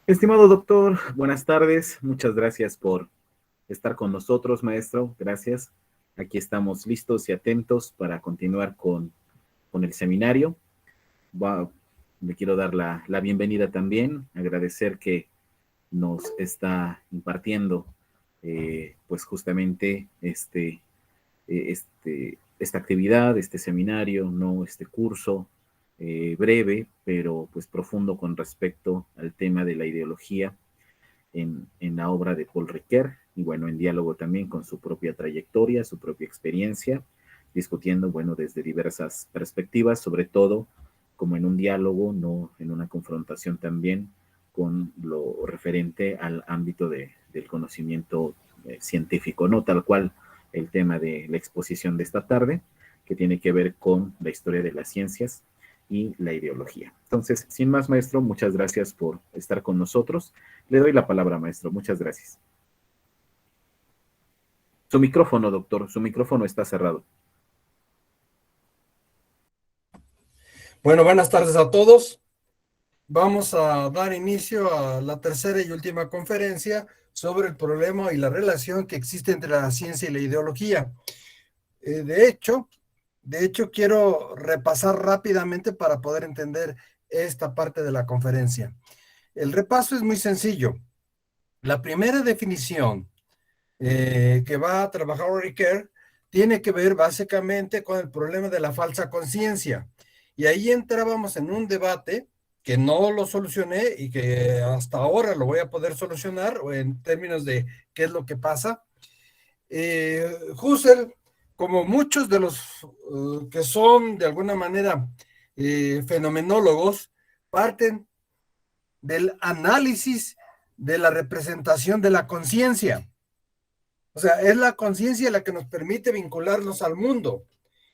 Estimado doctor, buenas tardes. Muchas gracias por estar con nosotros, maestro. Gracias. Aquí estamos listos y atentos para continuar con el seminario. Va- Le quiero dar la bienvenida también, agradecer que nos está impartiendo, pues justamente esta actividad, este seminario, no este curso breve, pero pues profundo con respecto al tema de la ideología en la obra de Paul Ricoeur, y bueno, en diálogo también con su propia trayectoria, su propia experiencia, discutiendo, bueno, desde diversas perspectivas, sobre todo como en un diálogo, no en una confrontación también con lo referente al ámbito del conocimiento científico, no tal cual el tema de la exposición de esta tarde, que tiene que ver con la historia de las ciencias y la ideología. Entonces, sin más, maestro, muchas gracias por estar con nosotros. Le doy la palabra, maestro. Muchas gracias. Su micrófono, doctor. Su micrófono está cerrado. Bueno, buenas tardes a todos. Vamos a dar inicio a la tercera y última conferencia sobre el problema y la relación que existe entre la ciencia y la ideología. Eh, de hecho, de hecho, quiero repasar rápidamente para poder entender esta parte de la conferencia. El repaso es muy sencillo. La primera definición que va a trabajar Ricoeur tiene que ver básicamente con el problema de la falsa conciencia. Y ahí entrábamos en un debate que no lo solucioné y que hasta ahora lo voy a poder solucionar en términos de qué es lo que pasa. Husserl, como muchos de los que son de alguna manera fenomenólogos, parten del análisis de la representación de la conciencia. O sea, es la conciencia la que nos permite vincularnos al mundo.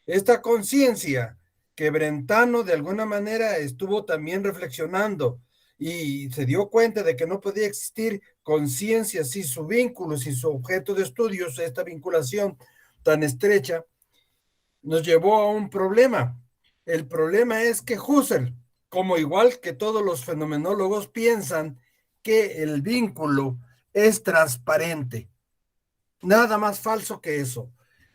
Esta conciencia que Brentano de alguna manera estuvo también reflexionando y se dio cuenta de que no podía existir conciencia sin su vínculo, sin su objeto de estudios, esta vinculación tan estrecha, nos llevó a un problema. El problema es que Husserl, como igual que todos los fenomenólogos, piensan que el vínculo es transparente. Nada más falso que eso.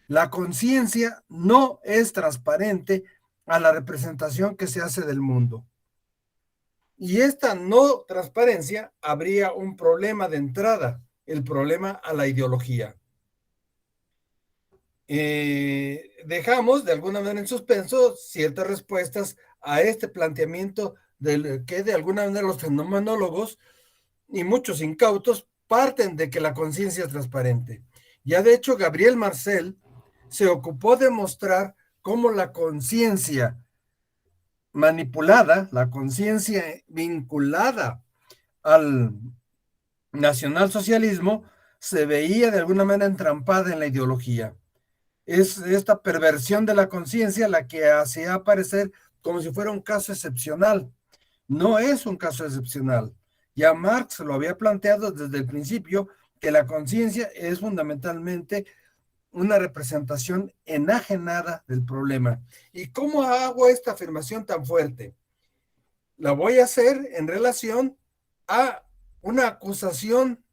La conciencia no es transparente a la representación que se hace del mundo. Y esta no transparencia habría un problema de entrada, el problema a la ideología. Dejamos de alguna manera en suspenso ciertas respuestas a este planteamiento del que de alguna manera los fenomenólogos y muchos incautos parten de que la conciencia es transparente. Ya de hecho, Gabriel Marcel se ocupó de mostrar cómo la conciencia manipulada, la conciencia vinculada al nacionalsocialismo, se veía de alguna manera entrampada en la ideología. Es esta perversión de la conciencia la que hacía aparecer como si fuera un caso excepcional. No es un caso excepcional. Ya Marx lo había planteado desde el principio que la conciencia es fundamentalmente una representación enajenada del problema. ¿Y cómo hago esta afirmación tan fuerte? La voy a hacer en relación a una acusación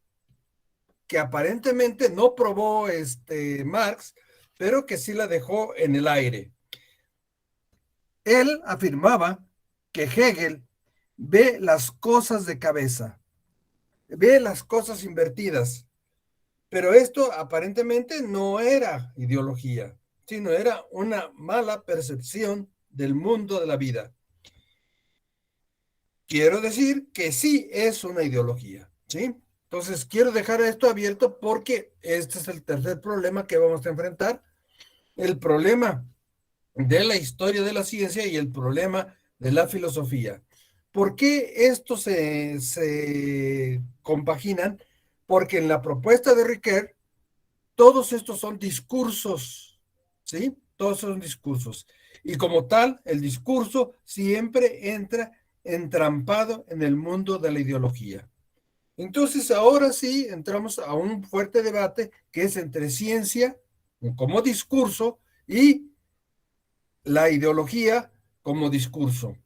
que aparentemente no probó Marx, pero que sí la dejó en el aire. Él afirmaba que Hegel ve las cosas de cabeza, ve las cosas invertidas, pero esto aparentemente no era ideología, sino era una mala percepción del mundo de la vida. Quiero decir que sí es una ideología, ¿sí? Entonces, quiero dejar esto abierto porque este es el tercer problema que vamos a enfrentar, el problema de la historia de la ciencia y el problema de la filosofía. ¿Por qué estos se compaginan? Porque en la propuesta de Ricoeur, todos estos son discursos, ¿sí? Todos son discursos. Y como tal, el discurso siempre entra entrampado en el mundo de la ideología. Entonces, ahora sí entramos a un fuerte debate que es entre ciencia como discurso y la ideología como discurso.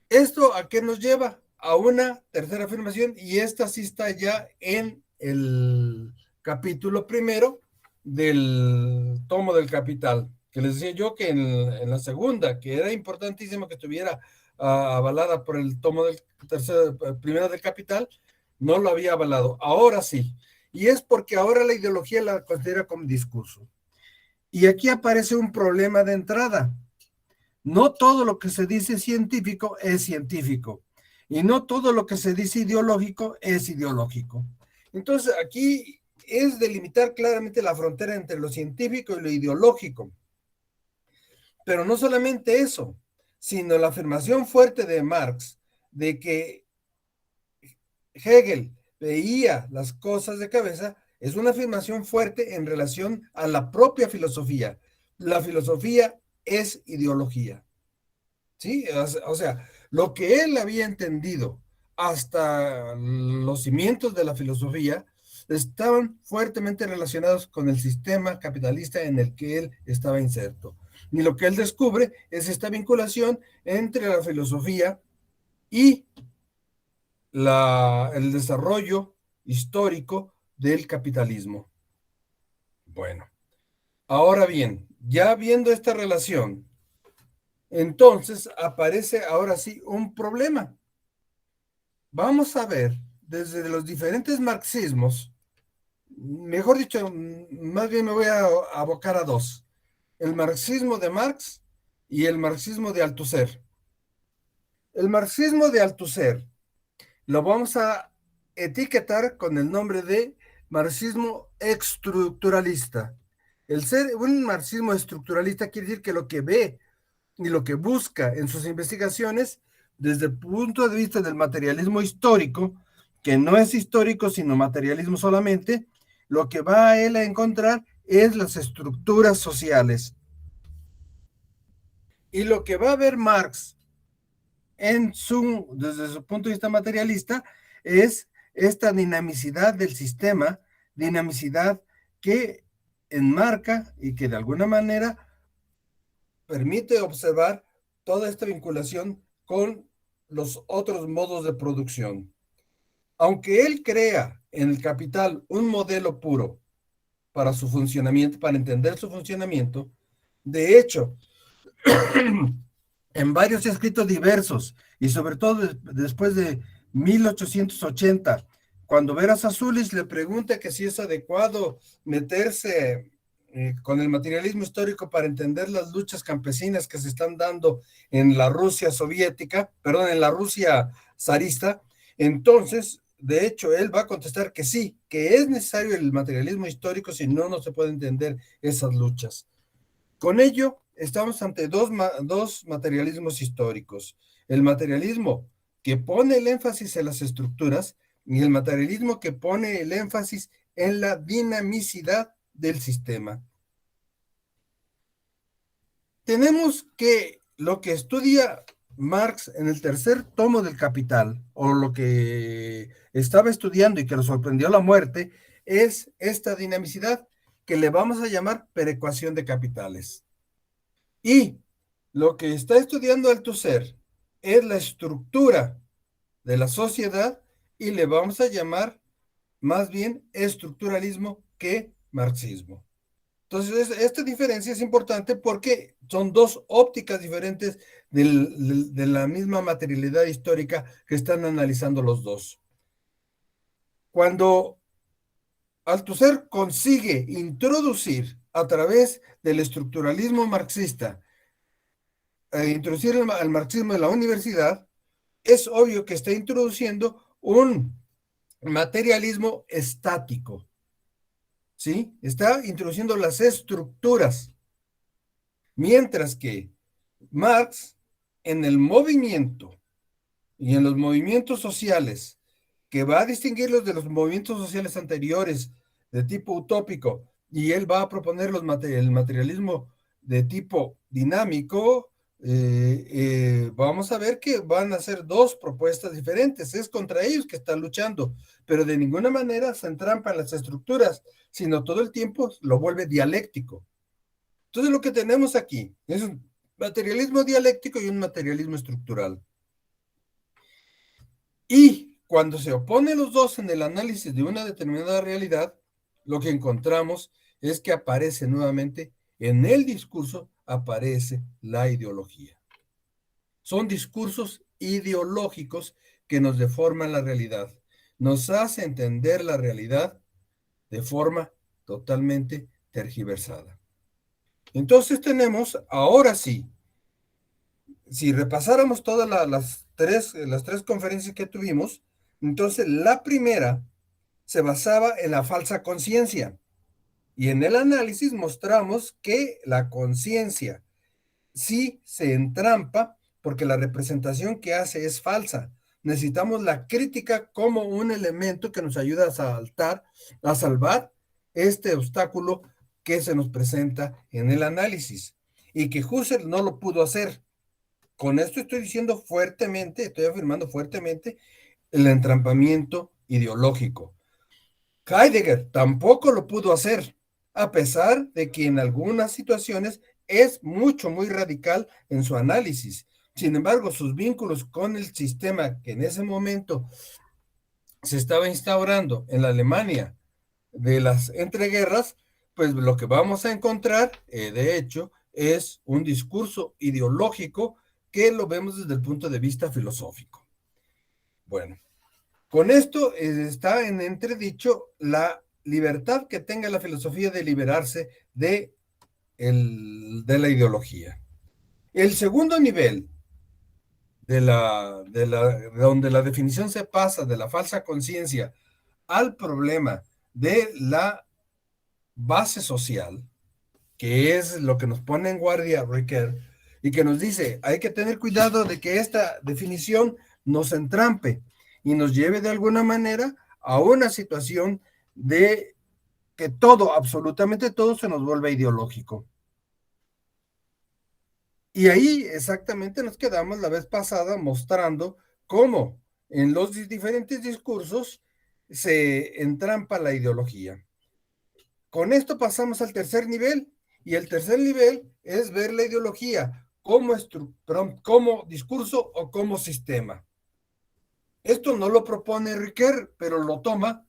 ¿Esto a qué nos lleva? a una tercera afirmación, y esta sí está ya en el capítulo primero del tomo del Capital, que les decía yo que en la segunda, que era importantísimo que estuviera avalada por el tomo del primero del Capital, no lo había avalado. Ahora sí. Y es porque ahora la ideología la considera como discurso. Y aquí aparece un problema de entrada. No todo lo que se dice científico es científico. Y no todo lo que se dice ideológico es ideológico. Entonces, aquí es delimitar claramente la frontera entre lo científico y lo ideológico. Pero no solamente eso, sino la afirmación fuerte de Marx de que Hegel veía las cosas de cabeza es una afirmación fuerte en relación a la propia filosofía. La filosofía es ideología. ¿Sí? O sea, lo que él había entendido hasta los cimientos de la filosofía estaban fuertemente relacionados con el sistema capitalista en el que él estaba inserto. Y lo que él descubre es esta vinculación entre la filosofía y el desarrollo histórico del capitalismo. Bueno, ahora bien, ya viendo esta relación, entonces aparece ahora sí un problema. Vamos a ver desde los diferentes marxismos, mejor dicho, más bien me voy a abocar a dos, el marxismo de Marx y el marxismo de Althusser. El marxismo de Althusser lo vamos a etiquetar con el nombre de marxismo estructuralista. El ser un marxismo estructuralista quiere decir que lo que ve y lo que busca en sus investigaciones desde el punto de vista del materialismo histórico, que no es histórico sino materialismo solamente, lo que va a él a encontrar es las estructuras sociales. Y lo que va a ver Marx desde su punto de vista materialista es esta dinamicidad del sistema, dinamicidad que enmarca y que de alguna manera permite observar toda esta vinculación con los otros modos de producción. Aunque él crea en el capital un modelo puro para su funcionamiento, para entender su funcionamiento, de hecho, en varios escritos diversos, y sobre todo después de 1880, cuando Vera Sassulis le pregunta que si es adecuado meterse con el materialismo histórico para entender las luchas campesinas que se están dando en la Rusia soviética, perdón, en la Rusia zarista, entonces, de hecho, él va a contestar que sí, que es necesario el materialismo histórico, si no, no se puede entender esas luchas. Con ello, estamos ante dos materialismos históricos. El materialismo que pone el énfasis en las estructuras y el materialismo que pone el énfasis en la dinamicidad del sistema. Tenemos que lo que estudia Marx en el tercer tomo del Capital, o lo que estaba estudiando y que lo sorprendió la muerte, es esta dinamicidad que le vamos a llamar perecuación de capitales. Y lo que está estudiando Althusser es la estructura de la sociedad y le vamos a llamar más bien estructuralismo que marxismo. Entonces, esta diferencia es importante porque son dos ópticas diferentes de la misma materialidad histórica que están analizando los dos. Cuando Althusser consigue introducir a través del estructuralismo marxista, introducir el marxismo en la universidad, es obvio que está introduciendo un materialismo estático, ¿sí? Está introduciendo las estructuras, mientras que Marx, en el movimiento y en los movimientos sociales, que va a distinguirlos de los movimientos sociales anteriores de tipo utópico, y él va a proponer el materialismo de tipo dinámico, vamos a ver que van a ser dos propuestas diferentes. Es contra ellos que están luchando, pero de ninguna manera se entrampa en las estructuras, sino todo el tiempo lo vuelve dialéctico. Entonces lo que tenemos aquí es un materialismo dialéctico y un materialismo estructural. Y cuando se oponen los dos en el análisis de una determinada realidad, lo que encontramos es que aparece nuevamente en el discurso, aparece la ideología. Son discursos ideológicos que nos deforman la realidad, nos hace entender la realidad de forma totalmente tergiversada. Entonces tenemos, ahora sí, si repasáramos todas las tres conferencias que tuvimos, entonces la primera se basaba en la falsa conciencia y en el análisis mostramos que la conciencia sí se entrampa porque la representación que hace es falsa. Necesitamos la crítica como un elemento que nos ayuda a salvar este obstáculo que se nos presenta en el análisis y que Husserl no lo pudo hacer. Con esto estoy diciendo fuertemente, estoy afirmando fuertemente el entrampamiento ideológico. Heidegger tampoco lo pudo hacer, a pesar de que en algunas situaciones es muy radical en su análisis. Sin embargo, sus vínculos con el sistema que en ese momento se estaba instaurando en la Alemania de las entreguerras, pues lo que vamos a encontrar, de hecho, es un discurso ideológico que lo vemos desde el punto de vista filosófico. Bueno, con esto está en entredicho la libertad que tenga la filosofía de liberarse de la ideología. El segundo nivel donde la definición se pasa de la falsa conciencia al problema de la base social, que es lo que nos pone en guardia Ricoeur, y que nos dice, hay que tener cuidado de que esta definición nos entrampe y nos lleve de alguna manera a una situación de que todo, absolutamente todo, se nos vuelve ideológico. Y ahí exactamente nos quedamos la vez pasada mostrando cómo en los diferentes discursos se entrampa la ideología. Con esto pasamos al tercer nivel, y el tercer nivel es ver la ideología como discurso o como sistema. Esto no lo propone Ricoeur, pero lo toma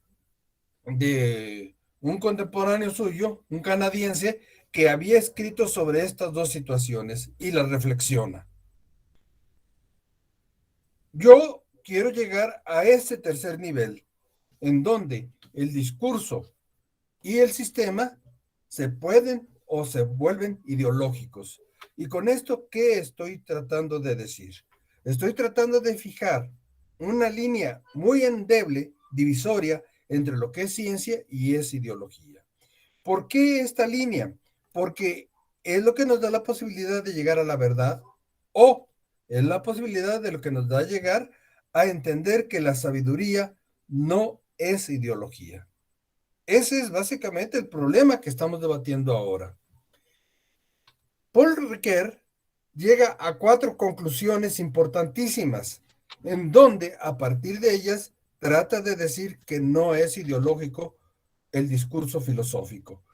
de un contemporáneo suyo, un canadiense, que había escrito sobre estas dos situaciones y las reflexiona. Yo quiero llegar a ese tercer nivel, en donde el discurso y el sistema se pueden o se vuelven ideológicos. Y con esto, ¿qué estoy tratando de decir? Estoy tratando de fijar una línea muy endeble, divisoria, entre lo que es ciencia y es ideología. ¿Por qué esta línea? Porque es lo que nos da la posibilidad de llegar a la verdad, o es la posibilidad de lo que nos da a llegar a entender que la sabiduría no es ideología. Ese es básicamente el problema que estamos debatiendo ahora. Paul Ricoeur llega a 4 conclusiones importantísimas, en donde a partir de ellas trata de decir que no es ideológico el discurso filosófico.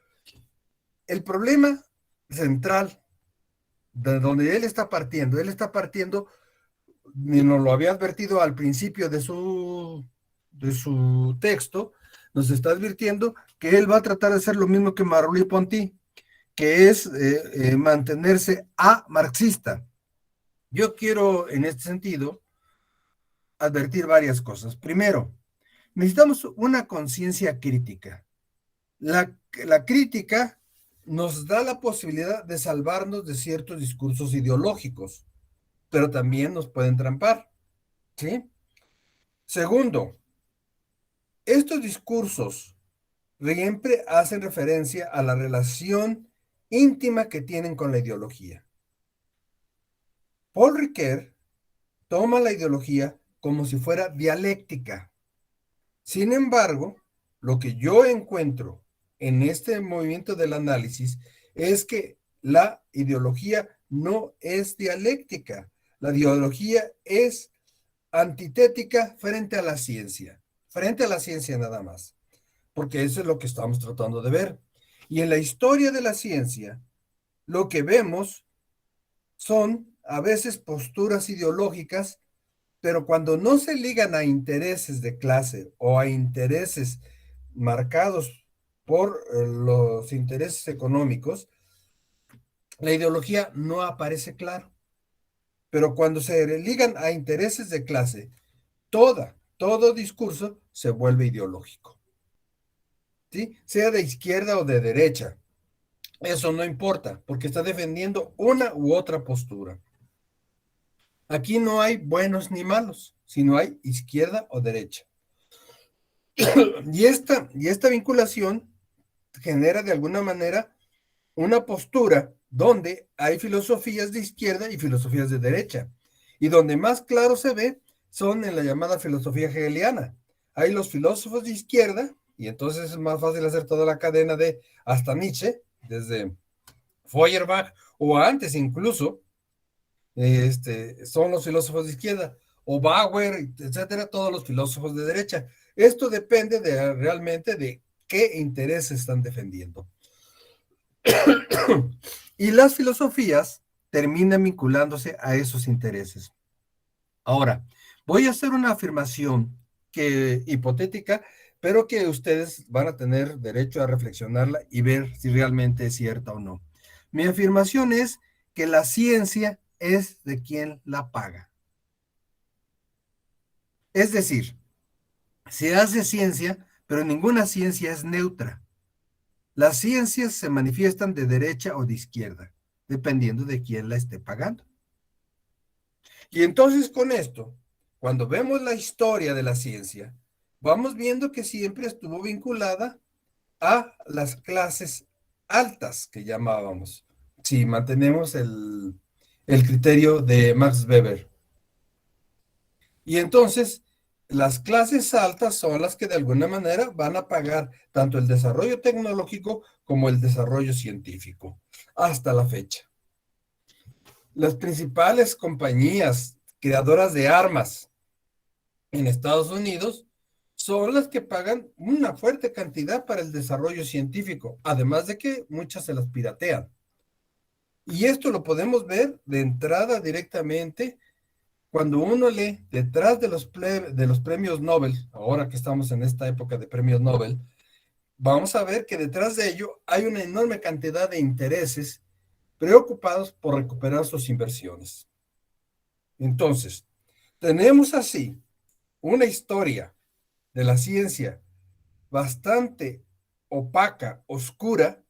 El problema central de donde él está partiendo, y nos lo había advertido al principio de su texto, nos está advirtiendo que él va a tratar de hacer lo mismo que Marly-Ponty, que es mantenerse marxista. Yo quiero, en este sentido, advertir varias cosas. Primero, necesitamos una conciencia crítica. La crítica nos da la posibilidad de salvarnos de ciertos discursos ideológicos, pero también nos pueden trampar, ¿sí? Segundo, estos discursos siempre hacen referencia a la relación íntima que tienen con la ideología. Paul Ricoeur toma la ideología como si fuera dialéctica. Sin embargo, lo que yo encuentro en este movimiento del análisis es que la ideología no es dialéctica. La ideología es antitética frente a la ciencia nada más, porque eso es lo que estamos tratando de ver. Y en la historia de la ciencia, lo que vemos son a veces posturas ideológicas, pero cuando no se ligan a intereses de clase o a intereses marcados por los intereses económicos, la ideología no aparece claro. Pero cuando se ligan a intereses de clase, todo discurso se vuelve ideológico, ¿sí? Sea de izquierda o de derecha. Eso no importa, porque está defendiendo una u otra postura. Aquí no hay buenos ni malos, sino hay izquierda o derecha. Y esta vinculación genera de alguna manera una postura donde hay filosofías de izquierda y filosofías de derecha. Y donde más claro se ve son en la llamada filosofía hegeliana. Hay los filósofos de izquierda, y entonces es más fácil hacer toda la cadena de hasta Nietzsche, desde Feuerbach o antes incluso, son los filósofos de izquierda, o Bauer, etcétera, todos los filósofos de derecha. Esto depende realmente de qué intereses están defendiendo. Y las filosofías terminan vinculándose a esos intereses. Ahora, voy a hacer una afirmación hipotética, pero que ustedes van a tener derecho a reflexionarla y ver si realmente es cierta o no. Mi afirmación es que la ciencia es de quien la paga. Es decir, se hace ciencia, pero ninguna ciencia es neutra. Las ciencias se manifiestan de derecha o de izquierda, dependiendo de quién la esté pagando. Y entonces con esto, cuando vemos la historia de la ciencia, vamos viendo que siempre estuvo vinculada a las clases altas que llamábamos, si mantenemos el criterio de Max Weber. Y entonces, las clases altas son las que de alguna manera van a pagar tanto el desarrollo tecnológico como el desarrollo científico, hasta la fecha. Las principales compañías creadoras de armas en Estados Unidos son las que pagan una fuerte cantidad para el desarrollo científico, además de que muchas se las piratean. Y esto lo podemos ver de entrada directamente cuando uno lee detrás de los premios Nobel, ahora que estamos en esta época de premios Nobel, vamos a ver que detrás de ello hay una enorme cantidad de intereses preocupados por recuperar sus inversiones. Entonces, tenemos así una historia de la ciencia bastante opaca, oscura,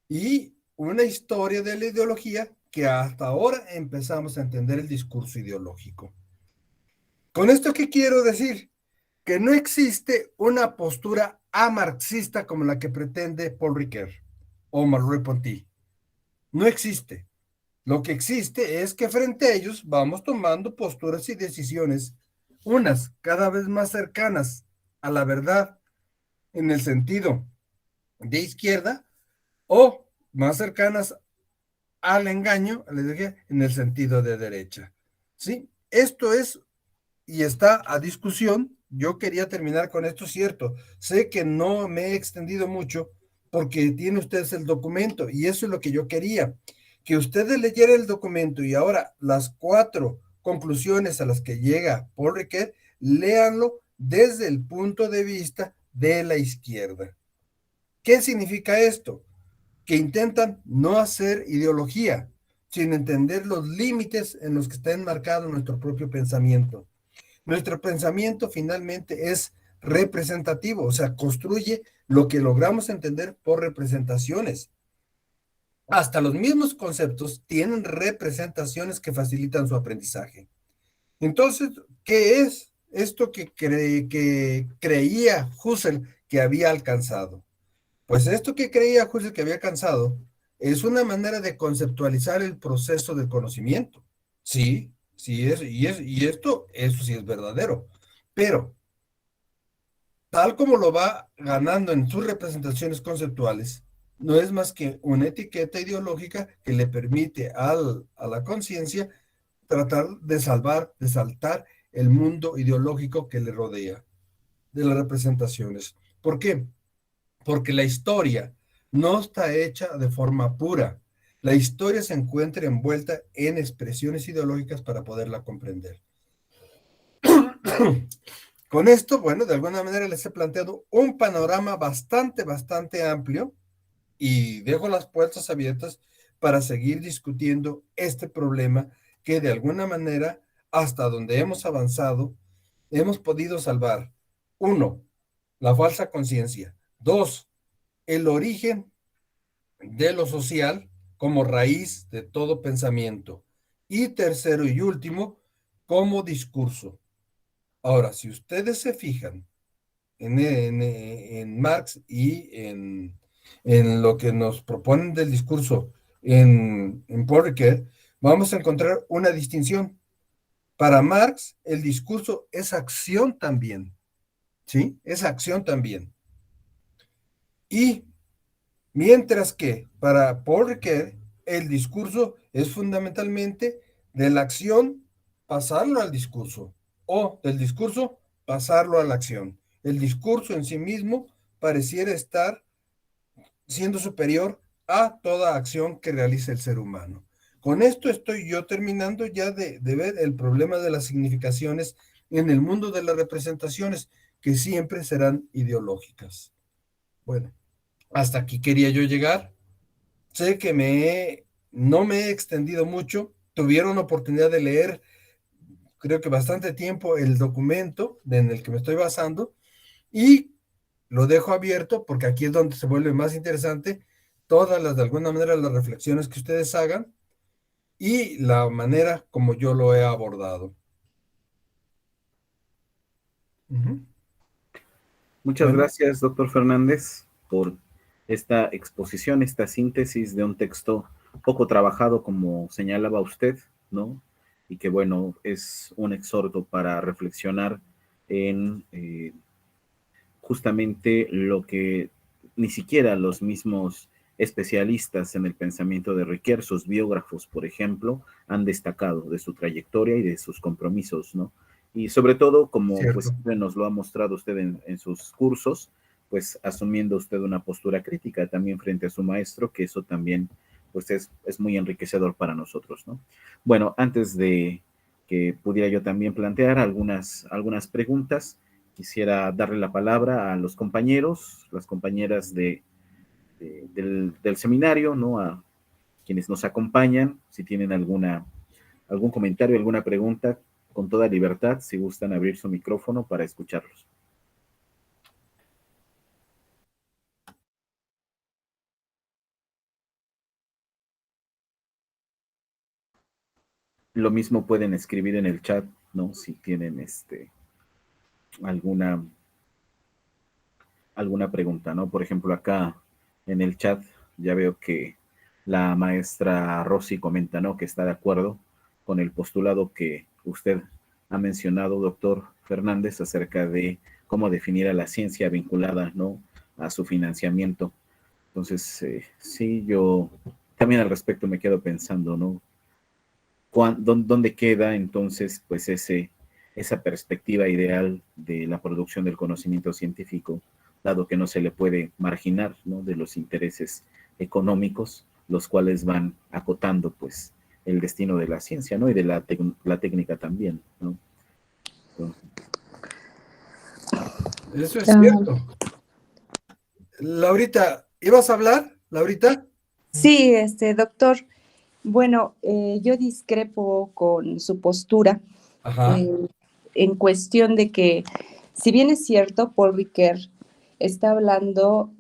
y una historia de la ideología que hasta ahora empezamos a entender el discurso ideológico. ¿Con esto qué quiero decir? Que no existe una postura amarxista como la que pretende Paul Ricoeur o Merleau-Ponty. No existe. Lo que existe es que frente a ellos vamos tomando posturas y decisiones, unas cada vez más cercanas a la verdad en el sentido de izquierda o más cercanas al engaño, en el sentido de derecha. ¿Sí? Esto es y está a discusión. Yo quería terminar con esto, cierto. Sé que no me he extendido mucho porque tienen ustedes el documento y eso es lo que yo quería, que ustedes leyeran el documento y ahora las 4 conclusiones a las que llega Paul Ricoeur, léanlo desde el punto de vista de la izquierda. ¿Qué significa esto? Que intentan no hacer ideología, sin entender los límites en los que está enmarcado nuestro propio pensamiento. Nuestro pensamiento finalmente es representativo, o sea, construye lo que logramos entender por representaciones. Hasta los mismos conceptos tienen representaciones que facilitan su aprendizaje. Entonces, ¿qué es esto que creía Husserl que había alcanzado? Pues esto que creía Husserl que había alcanzado es una manera de conceptualizar el proceso del conocimiento. Sí, sí es, y esto, eso sí es verdadero. Pero, tal como lo va ganando en sus representaciones conceptuales, no es más que una etiqueta ideológica que le permite a la conciencia tratar de saltar el mundo ideológico que le rodea, de las representaciones. ¿Por qué? Porque la historia no está hecha de forma pura. La historia se encuentra envuelta en expresiones ideológicas para poderla comprender. Con esto, bueno, de alguna manera les he planteado un panorama bastante amplio y dejo las puertas abiertas para seguir discutiendo este problema que de alguna manera, hasta donde hemos avanzado, hemos podido salvar. Uno, la falsa conciencia. Dos, el origen de lo social como raíz de todo pensamiento. Y tercero y último, como discurso. Ahora, si ustedes se fijan en Marx y en lo que nos proponen del discurso en Paul Ricoeur, vamos a encontrar una distinción. Para Marx, el discurso es acción también, ¿sí? Es acción también. Y mientras que para Paul Ricoeur, el discurso es fundamentalmente de la acción pasarlo al discurso o del discurso pasarlo a la acción. El discurso en sí mismo pareciera estar siendo superior a toda acción que realiza el ser humano. Con esto estoy yo terminando ya de ver el problema de las significaciones en el mundo de las representaciones, que siempre serán ideológicas. Bueno, hasta aquí quería yo llegar. Sé que no me he extendido mucho. Tuvieron oportunidad de leer, creo que bastante tiempo, el documento en el que me estoy basando, y lo dejo abierto porque aquí es donde se vuelve más interesante todas las, de alguna manera, las reflexiones que ustedes hagan y la manera como yo lo he abordado. Muchas Bueno, gracias, doctor Fernández, por esta exposición, esta síntesis de un texto poco trabajado, como señalaba usted, ¿no? Y que, bueno, es un exhorto para reflexionar en justamente lo que ni siquiera los mismos especialistas en el pensamiento de Ricoeur, sus biógrafos, por ejemplo, han destacado de su trayectoria y de sus compromisos, ¿no? Y sobre todo, como pues cierto. siempre nos lo ha mostrado usted en sus cursos, pues asumiendo usted una postura crítica también frente a su maestro, que eso también pues es muy enriquecedor para nosotros, ¿no? Bueno, antes de que pudiera yo también plantear algunas preguntas, quisiera darle la palabra a los compañeros, las compañeras del seminario, ¿no? A quienes nos acompañan, si tienen algún comentario, alguna pregunta, con toda libertad, si gustan abrir su micrófono para escucharlos. Lo mismo pueden escribir en el chat, ¿no? Si tienen alguna, alguna pregunta, ¿no? Por ejemplo, acá en el chat ya veo que la maestra Rosy comenta, ¿no? Que está de acuerdo con el postulado que usted ha mencionado, doctor Fernández, acerca de cómo definir a la ciencia vinculada, ¿no? A su financiamiento. Entonces, sí, yo también al respecto me quedo pensando, ¿no? ¿Dónde queda entonces, pues, esa perspectiva ideal de la producción del conocimiento científico, dado que no se le puede marginar, ¿no? De los intereses económicos, los cuales van acotando, pues, el destino de la ciencia, ¿no? Y de la técnica también, ¿no? Entonces, Eso es cierto. Laurita, ¿ibas a hablar, Laurita? Sí, doctor. Bueno, yo discrepo con su postura Ajá. en cuestión de que, si bien es cierto, Paul Ricoeur está hablando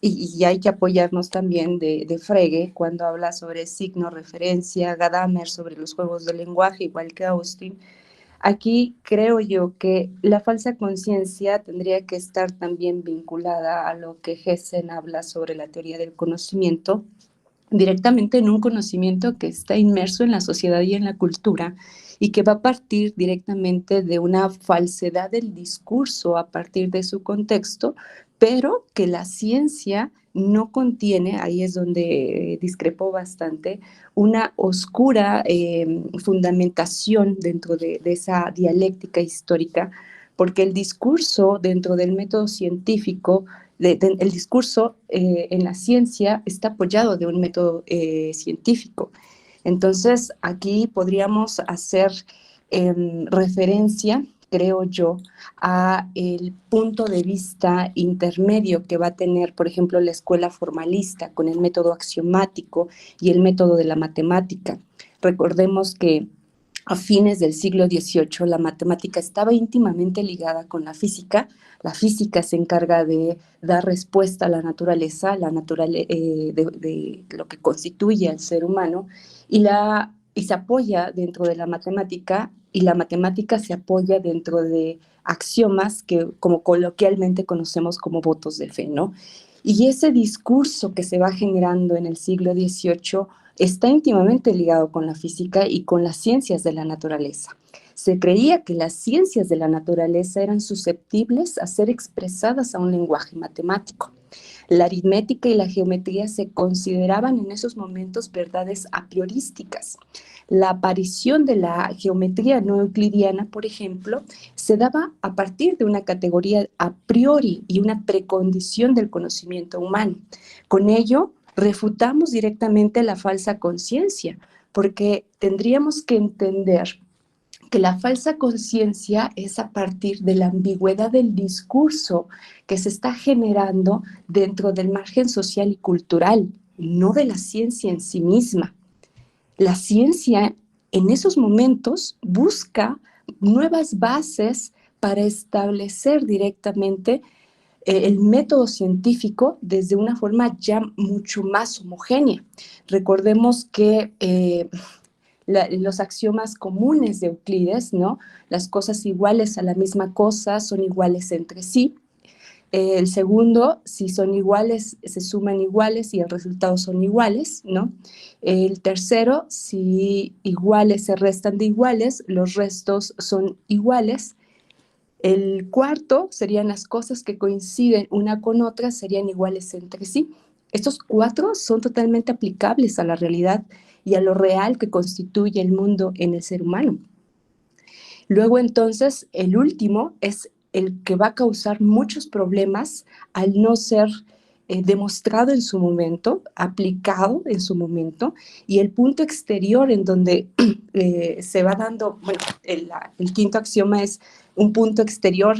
y hay que apoyarnos también de Frege cuando habla sobre signo, referencia, Gadamer sobre los juegos de lenguaje, igual que Austin. Aquí creo yo que la falsa conciencia tendría que estar también vinculada a lo que Hessen habla sobre la teoría del conocimiento, directamente en un conocimiento que está inmerso en la sociedad y en la cultura y que va a partir directamente de una falsedad del discurso a partir de su contexto, pero que la ciencia no contiene, ahí es donde discrepo bastante, una oscura fundamentación dentro de esa dialéctica histórica, porque el discurso dentro del método científico el discurso en la ciencia está apoyado de un método científico. Entonces, aquí podríamos hacer referencia creo yo, a el punto de vista intermedio que va a tener, por ejemplo, la escuela formalista con el método axiomático y el método de la matemática. Recordemos que a fines del siglo XVIII la matemática estaba íntimamente ligada con la física. La física se encarga de dar respuesta a la naturaleza, de lo que constituye al ser humano, y se apoya dentro de la matemática, y la matemática se apoya dentro de axiomas que como coloquialmente conocemos como votos de fe, ¿no? Y ese discurso que se va generando en el siglo XVIII está íntimamente ligado con la física y con las ciencias de la naturaleza. Se creía que las ciencias de la naturaleza eran susceptibles a ser expresadas a un lenguaje matemático. La aritmética y la geometría se consideraban en esos momentos verdades a priorísticas. La aparición de la geometría no euclidiana, por ejemplo, se daba a partir de una categoría a priori y una precondición del conocimiento humano. Con ello, refutamos directamente la falsa conciencia, porque tendríamos que entender que la falsa conciencia es a partir de la ambigüedad del discurso que se está generando dentro del margen social y cultural, no de la ciencia en sí misma. La ciencia en esos momentos busca nuevas bases para establecer directamente el método científico desde una forma ya mucho más homogénea. Recordemos que los axiomas comunes de Euclides, ¿no? Las cosas iguales a la misma cosa son iguales entre sí. El segundo, si son iguales, se suman iguales y el resultado son iguales, ¿no? El tercero, si iguales se restan de iguales, los restos son iguales. El cuarto serían las cosas que coinciden una con otra, serían iguales entre sí. Estos cuatro son totalmente aplicables a la realidad y a lo real que constituye el mundo en el ser humano. Luego entonces, el último es el que va a causar muchos problemas al no ser demostrado en su momento, aplicado en su momento, y el punto exterior en donde se va dando, bueno, el quinto axioma es un punto exterior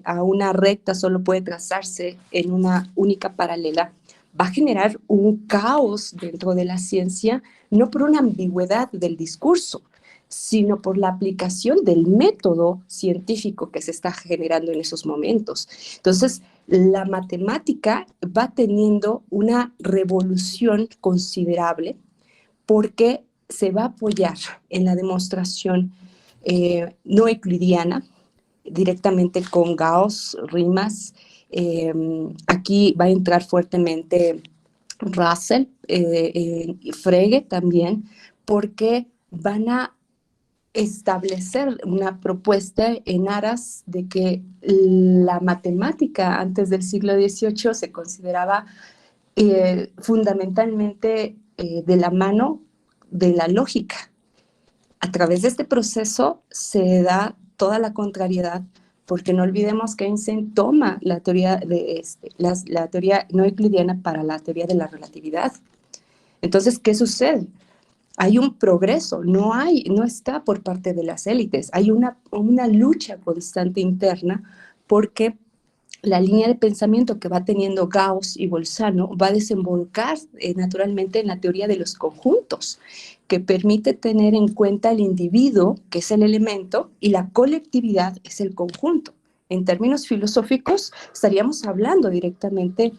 a una recta solo puede trazarse en una única paralela, va a generar un caos dentro de la ciencia, no por una ambigüedad del discurso, sino por la aplicación del método científico que se está generando en esos momentos. Entonces, la matemática va teniendo una revolución considerable porque se va a apoyar en la demostración no euclidiana, directamente con Gauss, Rimas. Aquí va a entrar fuertemente Russell, Frege también, porque van a establecer una propuesta en aras de que la matemática antes del siglo XVIII se consideraba fundamentalmente de la mano de la lógica. A través de este proceso se da toda la contrariedad, porque no olvidemos que Einstein toma la teoría, la teoría no euclidiana para la teoría de la relatividad. Entonces, ¿qué sucede? Hay un progreso, no está por parte de las élites, hay una lucha constante interna porque la línea de pensamiento que va teniendo Gauss y Bolzano va a desembocar naturalmente en la teoría de los conjuntos, que permite tener en cuenta el individuo, que es el elemento, y la colectividad es el conjunto. En términos filosóficos, estaríamos hablando directamente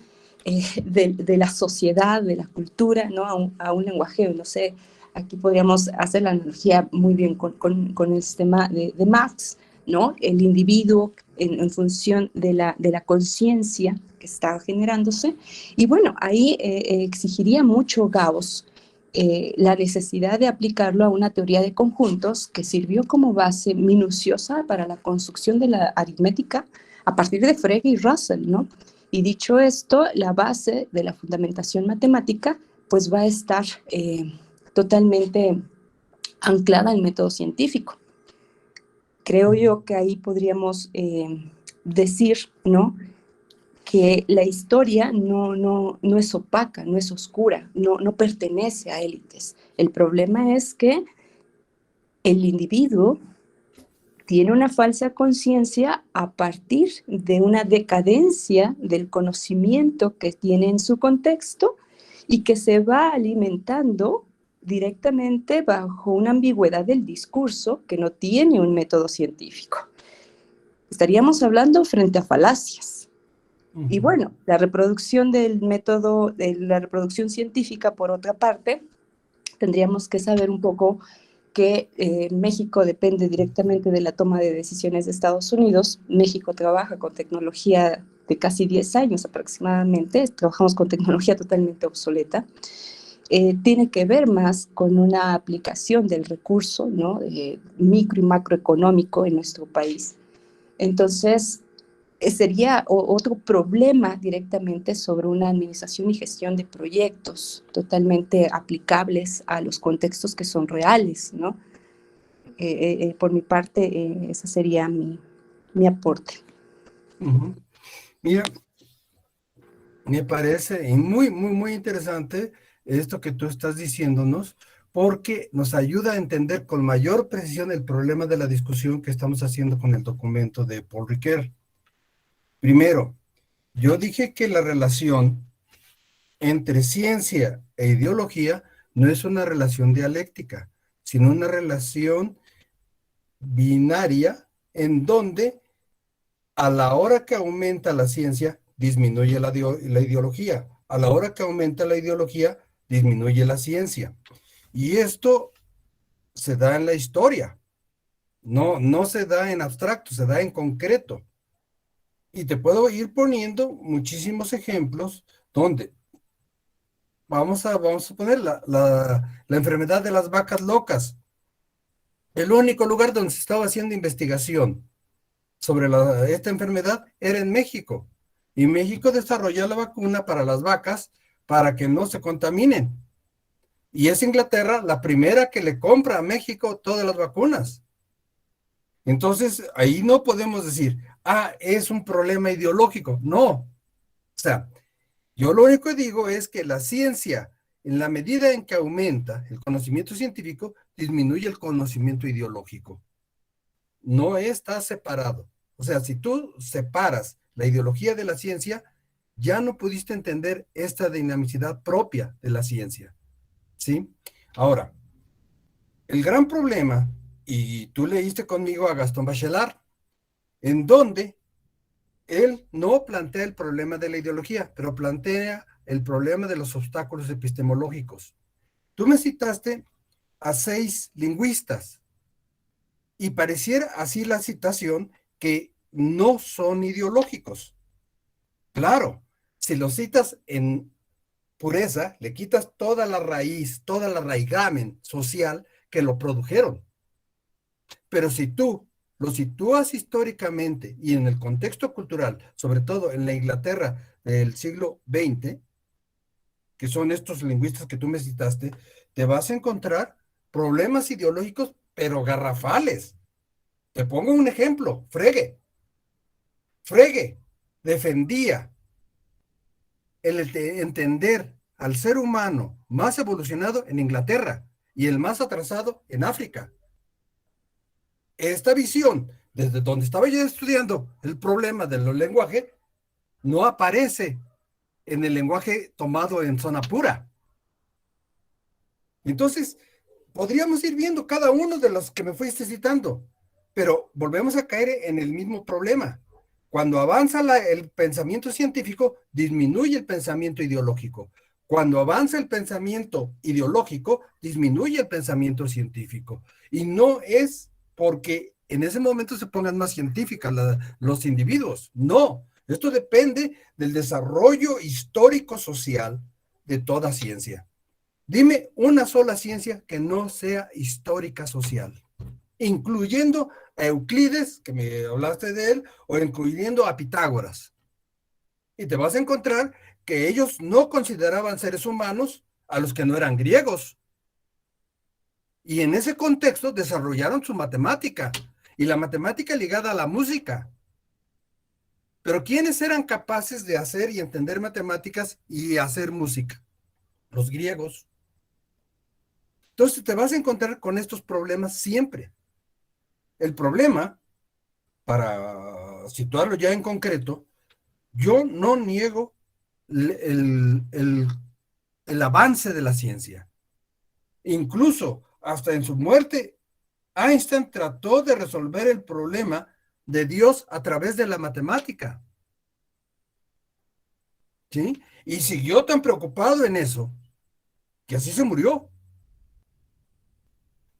de la sociedad, de la cultura, ¿no? a un lenguaje, no sé, aquí podríamos hacer la analogía muy bien con el sistema de Marx, ¿no? El individuo en función de la conciencia que está generándose. Y bueno, ahí exigiría mucho Gauss la necesidad de aplicarlo a una teoría de conjuntos que sirvió como base minuciosa para la construcción de la aritmética a partir de Frege y Russell, ¿no? Y dicho esto, la base de la fundamentación matemática pues va a estar totalmente anclada al método científico. Creo yo que ahí podríamos decir, ¿no?, que la historia no es opaca, no es oscura, no pertenece a élites. El problema es que el individuo tiene una falsa conciencia a partir de una decadencia del conocimiento que tiene en su contexto y que se va alimentando directamente bajo una ambigüedad del discurso que no tiene un método científico. Estaríamos hablando frente a falacias. Y bueno, la reproducción del método, de la reproducción científica, por otra parte, tendríamos que saber un poco que México depende directamente de la toma de decisiones de Estados Unidos. México trabaja con tecnología de casi 10 años aproximadamente, trabajamos con tecnología totalmente obsoleta. Tiene que ver más con una aplicación del recurso, ¿no? Micro y macroeconómico en nuestro país. Entonces, sería otro problema directamente sobre una administración y gestión de proyectos totalmente aplicables a los contextos que son reales, ¿no? Por mi parte, ese sería mi aporte. Mira, me parece muy, muy, muy interesante esto que tú estás diciéndonos, porque nos ayuda a entender con mayor precisión el problema de la discusión que estamos haciendo con el documento de Paul Ricoeur. Primero, yo dije que la relación entre ciencia e ideología no es una relación dialéctica, sino una relación binaria en donde a la hora que aumenta la ciencia, disminuye la ideología. A la hora que aumenta la ideología, disminuye la ciencia. Y esto se da en la historia. No se da en abstracto, se da en concreto. Y te puedo ir poniendo muchísimos ejemplos donde vamos a poner la enfermedad de las vacas locas. El único lugar donde se estaba haciendo investigación sobre esta enfermedad era en México. Y México desarrolló la vacuna para las vacas para que no se contaminen. Y es Inglaterra la primera que le compra a México todas las vacunas. Entonces, ahí no podemos decir, es un problema ideológico. No. O sea, yo lo único que digo es que la ciencia, en la medida en que aumenta el conocimiento científico, disminuye el conocimiento ideológico. No está separado. O sea, si tú separas la ideología de la ciencia, ya no pudiste entender esta dinamicidad propia de la ciencia. ¿Sí? Ahora, el gran problema, y tú leíste conmigo a Gastón Bachelard, en donde él no plantea el problema de la ideología, pero plantea el problema de los obstáculos epistemológicos. Tú me citaste a 6 lingüistas, y pareciera así la citación que no son ideológicos. Claro, si los citas en pureza, le quitas toda la raíz, toda la raigamen social que lo produjeron. Pero si tú lo sitúas históricamente y en el contexto cultural, sobre todo en la Inglaterra del siglo XX, que son estos lingüistas que tú me citaste, te vas a encontrar problemas ideológicos, pero garrafales. Te pongo un ejemplo, Frege. Frege defendía el entender al ser humano más evolucionado en Inglaterra y el más atrasado en África. Esta visión, desde donde estaba yo estudiando el problema del lenguaje, no aparece en el lenguaje tomado en zona pura. Entonces, podríamos ir viendo cada uno de los que me fuiste citando, pero volvemos a caer en el mismo problema. Cuando avanza el pensamiento científico, disminuye el pensamiento ideológico. Cuando avanza el pensamiento ideológico, disminuye el pensamiento científico. Y no es porque en ese momento se pongan más científicas los individuos. No, esto depende del desarrollo histórico-social de toda ciencia. Dime una sola ciencia que no sea histórica social, incluyendo a Euclides, que me hablaste de él, o incluyendo a Pitágoras. Y te vas a encontrar que ellos no consideraban seres humanos a los que no eran griegos. Y en ese contexto desarrollaron su matemática, y la matemática ligada a la música. Pero ¿quiénes eran capaces de hacer y entender matemáticas y hacer música? Los griegos. Entonces te vas a encontrar con estos problemas siempre. El problema, para situarlo ya en concreto, yo no niego el avance de la ciencia. Incluso hasta en su muerte, Einstein trató de resolver el problema de Dios a través de la matemática. ¿Sí? Y siguió tan preocupado en eso que así se murió.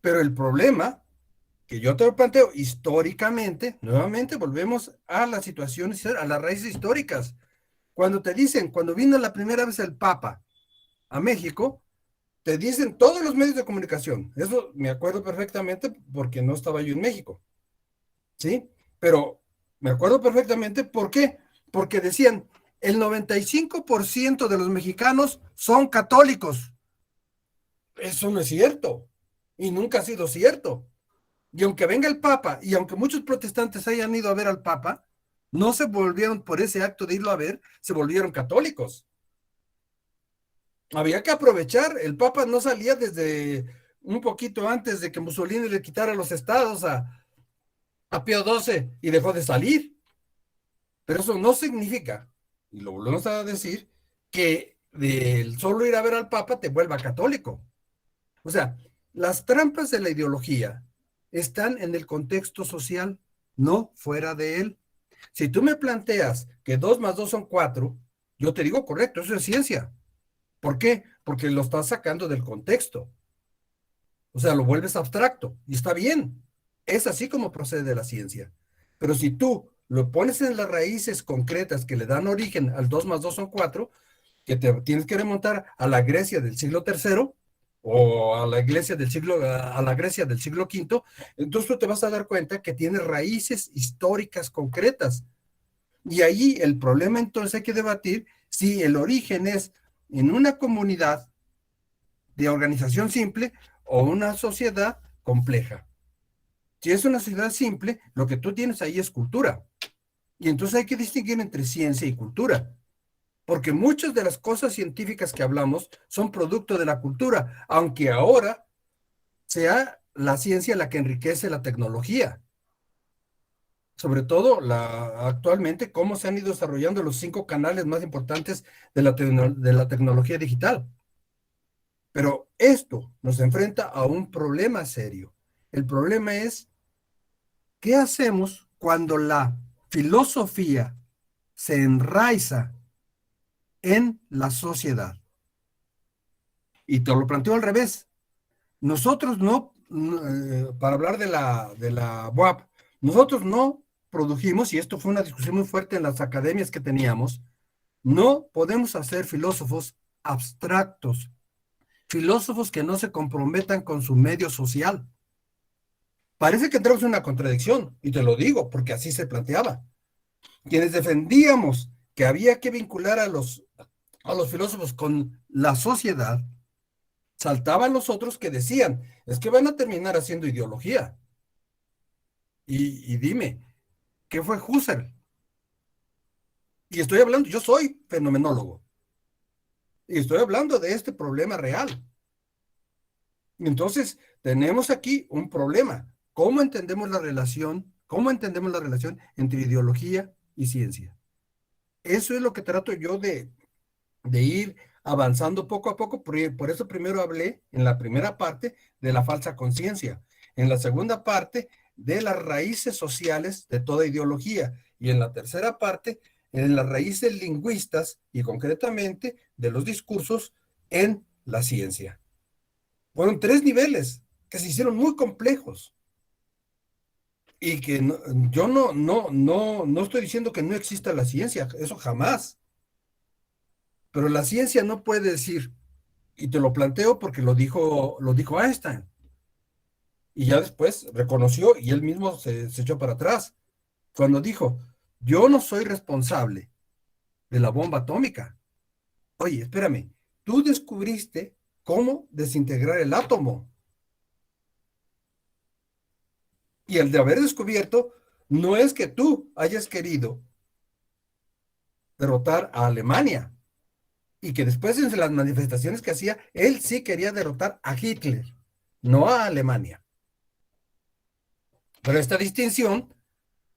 Pero el problema que yo te lo planteo históricamente, nuevamente volvemos a las situaciones, a las raíces históricas. Cuando te dicen, cuando vino la primera vez el Papa a México, te dicen todos los medios de comunicación. Eso me acuerdo perfectamente porque no estaba yo en México. ¿Sí? Pero me acuerdo perfectamente, ¿por qué? Porque decían, el 95% de los mexicanos son católicos. Eso no es cierto. Y nunca ha sido cierto. Y aunque venga el Papa, y aunque muchos protestantes hayan ido a ver al Papa, no se volvieron por ese acto de irlo a ver, se volvieron católicos. Había que aprovechar, el Papa no salía desde un poquito antes de que Mussolini le quitara los estados a Pío XII y dejó de salir. Pero eso no significa, y lo volvemos a decir, que del solo ir a ver al Papa te vuelva católico. O sea, las trampas de la ideología están en el contexto social, no fuera de él. Si tú me planteas que 2 más 2 son 4, yo te digo correcto, eso es ciencia. ¿Por qué? Porque lo estás sacando del contexto. O sea, lo vuelves abstracto y está bien. Es así como procede la ciencia. Pero si tú lo pones en las raíces concretas que le dan origen al 2 más 2 son 4, que te tienes que remontar a la Grecia del siglo III o a la Grecia del siglo V, entonces tú te vas a dar cuenta que tiene raíces históricas concretas. Y ahí el problema entonces hay que debatir si el origen es en una comunidad de organización simple o una sociedad compleja. Si es una sociedad simple, lo que tú tienes ahí es cultura. Y entonces hay que distinguir entre ciencia y cultura. Porque muchas de las cosas científicas que hablamos son producto de la cultura, aunque ahora sea la ciencia la que enriquece la tecnología. Sobre todo actualmente, cómo se han ido desarrollando los 5 canales más importantes de la tecnología digital. Pero esto nos enfrenta a un problema serio. El problema es, ¿qué hacemos cuando la filosofía se enraiza en la sociedad? Y te lo planteo al revés. Nosotros no, para hablar de la UAP, nosotros no produjimos, y esto fue una discusión muy fuerte en las academias que teníamos, no podemos hacer filósofos abstractos, filósofos que no se comprometan con su medio social. Parece que entramos en una contradicción, y te lo digo porque así se planteaba. Quienes defendíamos que había que vincular a los filósofos con la sociedad, saltaban los otros que decían, es que van a terminar haciendo ideología. Y dime, ¿qué fue Husserl? Y estoy hablando, yo soy fenomenólogo, y estoy hablando de este problema real. Entonces, tenemos aquí un problema. ¿Cómo entendemos la relación? ¿Cómo entendemos la relación entre ideología y ciencia? Eso es lo que trato yo de ir avanzando poco a poco. Por eso primero hablé en la primera parte de la falsa conciencia, en la segunda parte de las raíces sociales de toda ideología y en la tercera parte en las raíces lingüistas y concretamente de los discursos en la ciencia. Fueron 3 niveles que se hicieron muy complejos y que yo no estoy diciendo que no exista la ciencia, eso jamás. Pero la ciencia no puede decir, y te lo planteo porque lo dijo Einstein, y ya después reconoció y él mismo se echó para atrás, cuando dijo, yo no soy responsable de la bomba atómica. Oye, espérame, tú descubriste cómo desintegrar el átomo. Y el de haber descubierto no es que tú hayas querido derrotar a Alemania, y que después en las manifestaciones que hacía, él sí quería derrotar a Hitler, no a Alemania. Pero esta distinción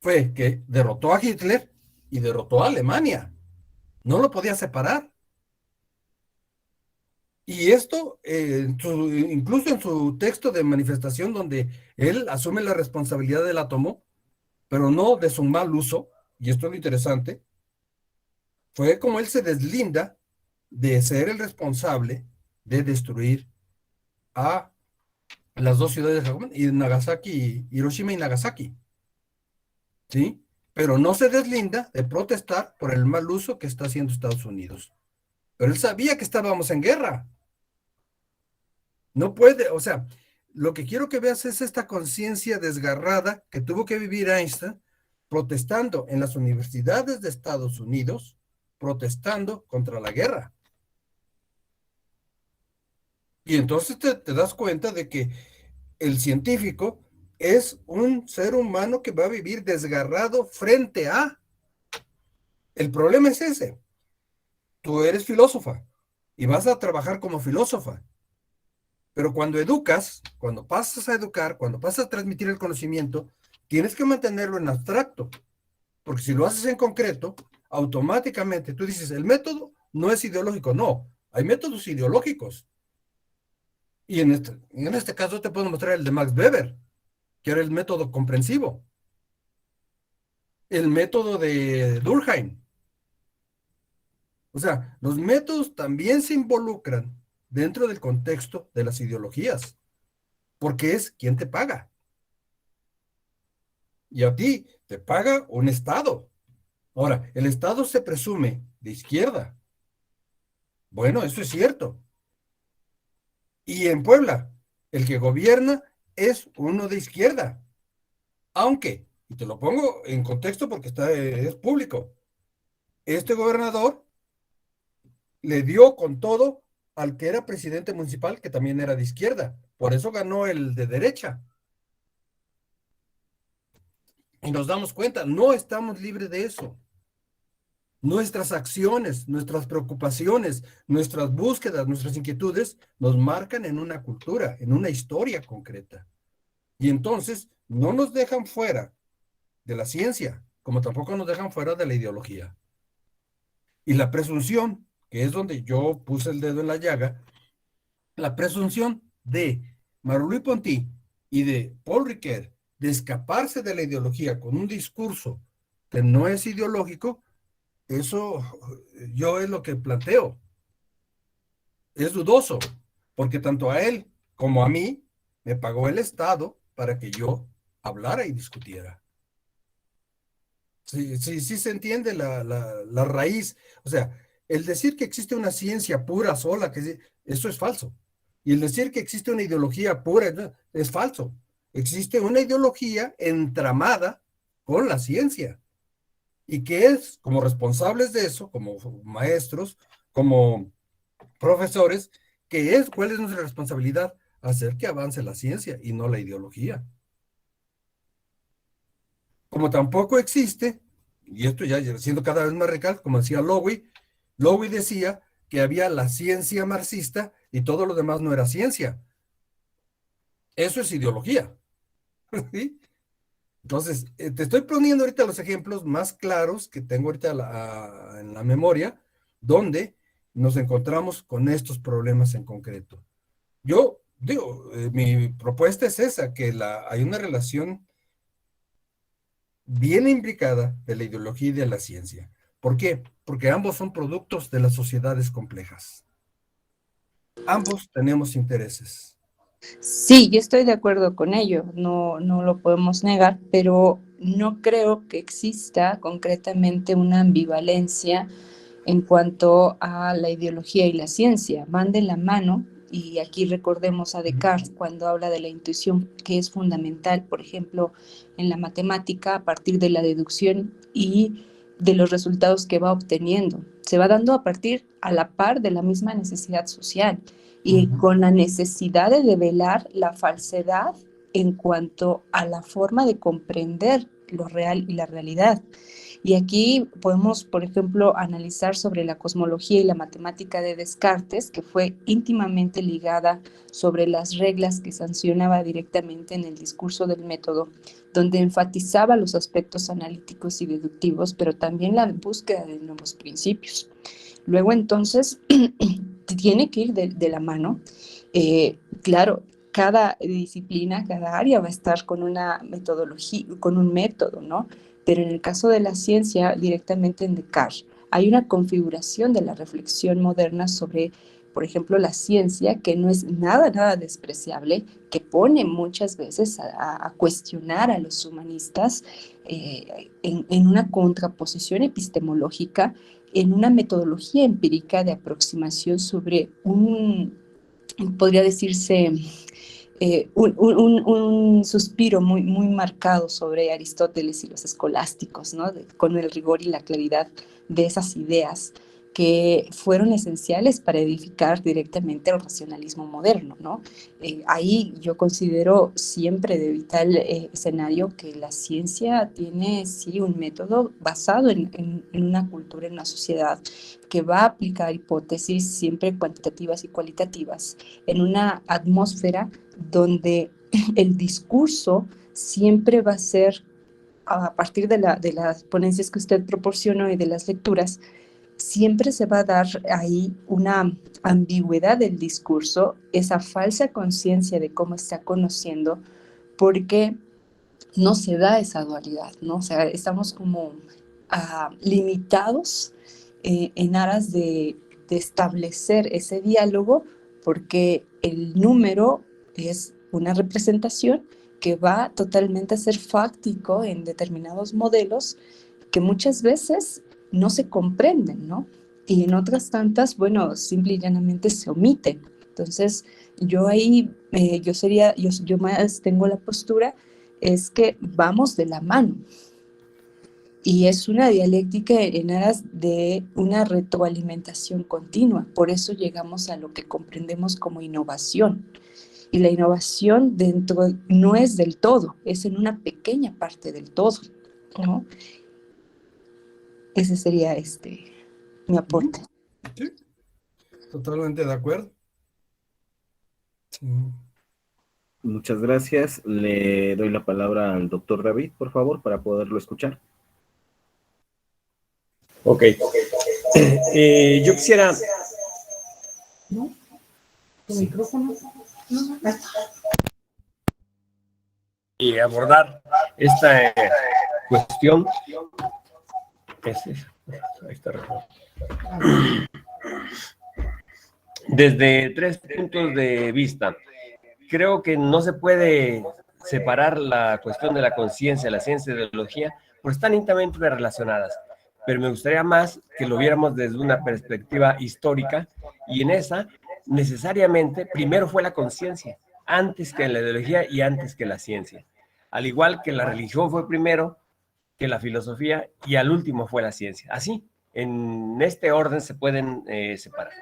fue que derrotó a Hitler y derrotó a Alemania. No lo podía separar. Y esto, incluso en su texto de manifestación, donde él asume la responsabilidad del átomo, pero no de su mal uso, y esto es lo interesante, fue como él se deslinda de ser el responsable de destruir a las dos ciudades de Japón, y Nagasaki, Hiroshima y Nagasaki, ¿sí? Pero no se deslinda de protestar por el mal uso que está haciendo Estados Unidos. Pero él sabía que estábamos en guerra. No puede, o sea, lo que quiero que veas es esta conciencia desgarrada que tuvo que vivir Einstein protestando en las universidades de Estados Unidos, protestando contra la guerra. Y entonces te das cuenta de que el científico es un ser humano que va a vivir desgarrado frente a... El problema es ese. Tú eres filósofa y vas a trabajar como filósofa. Pero cuando educas, cuando pasas a educar, cuando pasas a transmitir el conocimiento, tienes que mantenerlo en abstracto. Porque si lo haces en concreto, automáticamente tú dices, el método no es ideológico. No, hay métodos ideológicos. Y en este caso te puedo mostrar el de Max Weber, que era el método comprensivo. El método de Durkheim. O sea, los métodos también se involucran dentro del contexto de las ideologías, porque es quien te paga. Y a ti te paga un Estado. Ahora, el Estado se presume de izquierda. Bueno, eso es cierto. Y en Puebla, el que gobierna es uno de izquierda. Aunque, y te lo pongo en contexto porque es público, este gobernador le dio con todo al que era presidente municipal, que también era de izquierda. Por eso ganó el de derecha. Y nos damos cuenta, no estamos libres de eso. Nuestras acciones, nuestras preocupaciones, nuestras búsquedas, nuestras inquietudes nos marcan en una cultura, en una historia concreta. Y entonces no nos dejan fuera de la ciencia, como tampoco nos dejan fuera de la ideología. Y la presunción, que es donde yo puse el dedo en la llaga, la presunción de Marie-Louise y de Paul Ricoeur de escaparse de la ideología con un discurso que no es ideológico, eso yo es lo que planteo. Es dudoso, porque tanto a él como a mí me pagó el Estado para que yo hablara y discutiera. Sí, sí, sí se entiende la raíz. O sea, el decir que existe una ciencia pura sola, eso es falso. Y el decir que existe una ideología pura es falso. Existe una ideología entramada con la ciencia. Y que es, como responsables de eso, como maestros, como profesores, ¿cuál es nuestra responsabilidad? Hacer que avance la ciencia y no la ideología. Como tampoco existe, y esto ya siendo cada vez más radical, como decía Lowy decía que había la ciencia marxista y todo lo demás no era ciencia. Eso es ideología. ¿Sí? Entonces, te estoy poniendo ahorita los ejemplos más claros que tengo ahorita en la memoria, donde nos encontramos con estos problemas en concreto. Yo digo, mi propuesta es esa, que hay una relación bien implicada de la ideología y de la ciencia. ¿Por qué? Porque ambos son productos de las sociedades complejas. Ambos tenemos intereses. Sí, yo estoy de acuerdo con ello, no, no lo podemos negar, pero no creo que exista concretamente una ambivalencia en cuanto a la ideología y la ciencia. Van de la mano, y aquí recordemos a Descartes cuando habla de la intuición, que es fundamental, por ejemplo, en la matemática, a partir de la deducción y de los resultados que va obteniendo. Se va dando a partir a la par de la misma necesidad social y con la necesidad de develar la falsedad en cuanto a la forma de comprender lo real y la realidad. Y aquí podemos, por ejemplo, analizar sobre la cosmología y la matemática de Descartes, que fue íntimamente ligada sobre las reglas que sancionaba directamente en el discurso del método donde enfatizaba los aspectos analíticos y deductivos, pero también la búsqueda de nuevos principios. Luego, entonces, tiene que ir de la mano. Claro, cada disciplina, cada área va a estar con una metodología, con un método, ¿no? Pero en el caso de la ciencia, directamente en Descartes, hay una configuración de la reflexión moderna sobre, por ejemplo, la ciencia, que no es nada despreciable, que pone muchas veces a cuestionar a los humanistas en una contraposición epistemológica, en una metodología empírica de aproximación sobre podría decirse, un suspiro muy marcado sobre Aristóteles y los escolásticos, ¿no? Con el rigor y la claridad de esas ideas que fueron esenciales para edificar directamente el racionalismo moderno, ¿no? Ahí yo considero siempre de vital escenario que la ciencia tiene, sí, un método basado en una cultura, en una sociedad, que va a aplicar hipótesis siempre cuantitativas y cualitativas en una atmósfera donde el discurso siempre va a ser, a partir de las ponencias que usted proporcionó y de las lecturas, siempre se va a dar ahí una ambigüedad del discurso, esa falsa conciencia de cómo está conociendo, porque no se da esa dualidad, ¿no? O sea, estamos como limitados en aras de establecer ese diálogo, porque el número es una representación que va totalmente a ser fáctico en determinados modelos que muchas veces no se comprenden, ¿no? Y en otras tantas, bueno, simple y llanamente se omiten. Entonces, yo ahí, yo más tengo la postura, es que vamos de la mano. Y es una dialéctica en aras de una retroalimentación continua. Por eso llegamos a lo que comprendemos como innovación. Y la innovación dentro no es del todo, es en una pequeña parte del todo, ¿no? Ese sería mi aporte. Sí, totalmente de acuerdo. Sí. Muchas gracias. Le doy la palabra al doctor David, por favor, para poderlo escuchar. Ok. Yo quisiera... ¿No? ¿Tu micrófono? No. Y abordar esta cuestión. Ahí está. Desde 3 puntos de vista. Creo que no se puede separar la cuestión de la conciencia, la ciencia y la ideología, porque están íntimamente relacionadas. Pero me gustaría más que lo viéramos desde una perspectiva histórica, y en esa, necesariamente, primero fue la conciencia, antes que la ideología y antes que la ciencia. Al igual que la religión fue primero que la filosofía, y al último fue la ciencia. Así, en este orden se pueden separar.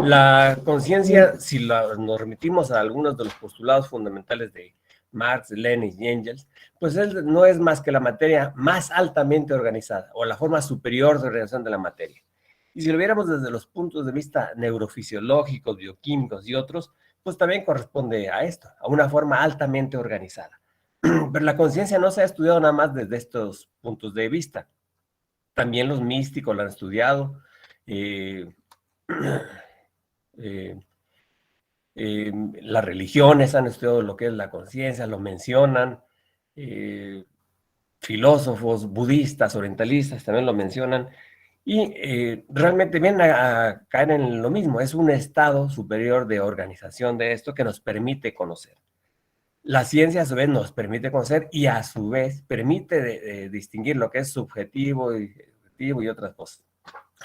La conciencia, si nos remitimos a algunos de los postulados fundamentales de Marx, Lenin y Engels, pues no es más que la materia más altamente organizada o la forma superior de organización de la materia. Y si lo viéramos desde los puntos de vista neurofisiológicos, bioquímicos y otros, pues también corresponde a esto, a una forma altamente organizada. Pero la conciencia no se ha estudiado nada más desde estos puntos de vista. También los místicos la han estudiado. Las religiones han estudiado lo que es la conciencia, lo mencionan, filósofos budistas, orientalistas también lo mencionan, y realmente vienen a caer en lo mismo. Es un estado superior de organización de esto que nos permite conocer. La ciencia a su vez nos permite conocer y a su vez permite distinguir lo que es subjetivo y objetivo y otras cosas.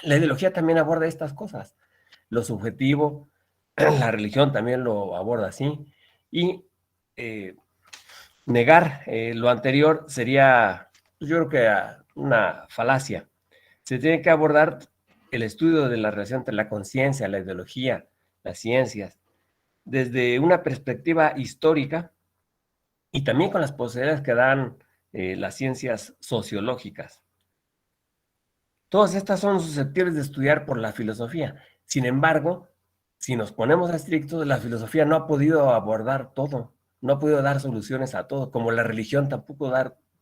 La ideología también aborda estas cosas, lo subjetivo. La religión también lo aborda así, y negar lo anterior sería, yo creo que una falacia. Se tiene que abordar el estudio de la relación entre la conciencia, la ideología, las ciencias, desde una perspectiva histórica y también con las posibilidades que dan las ciencias sociológicas. Todas estas son susceptibles de estudiar por la filosofía. Sin embargo, si nos ponemos a estrictos, la filosofía no ha podido abordar todo. no ha podido dar soluciones a todo, como la religión tampoco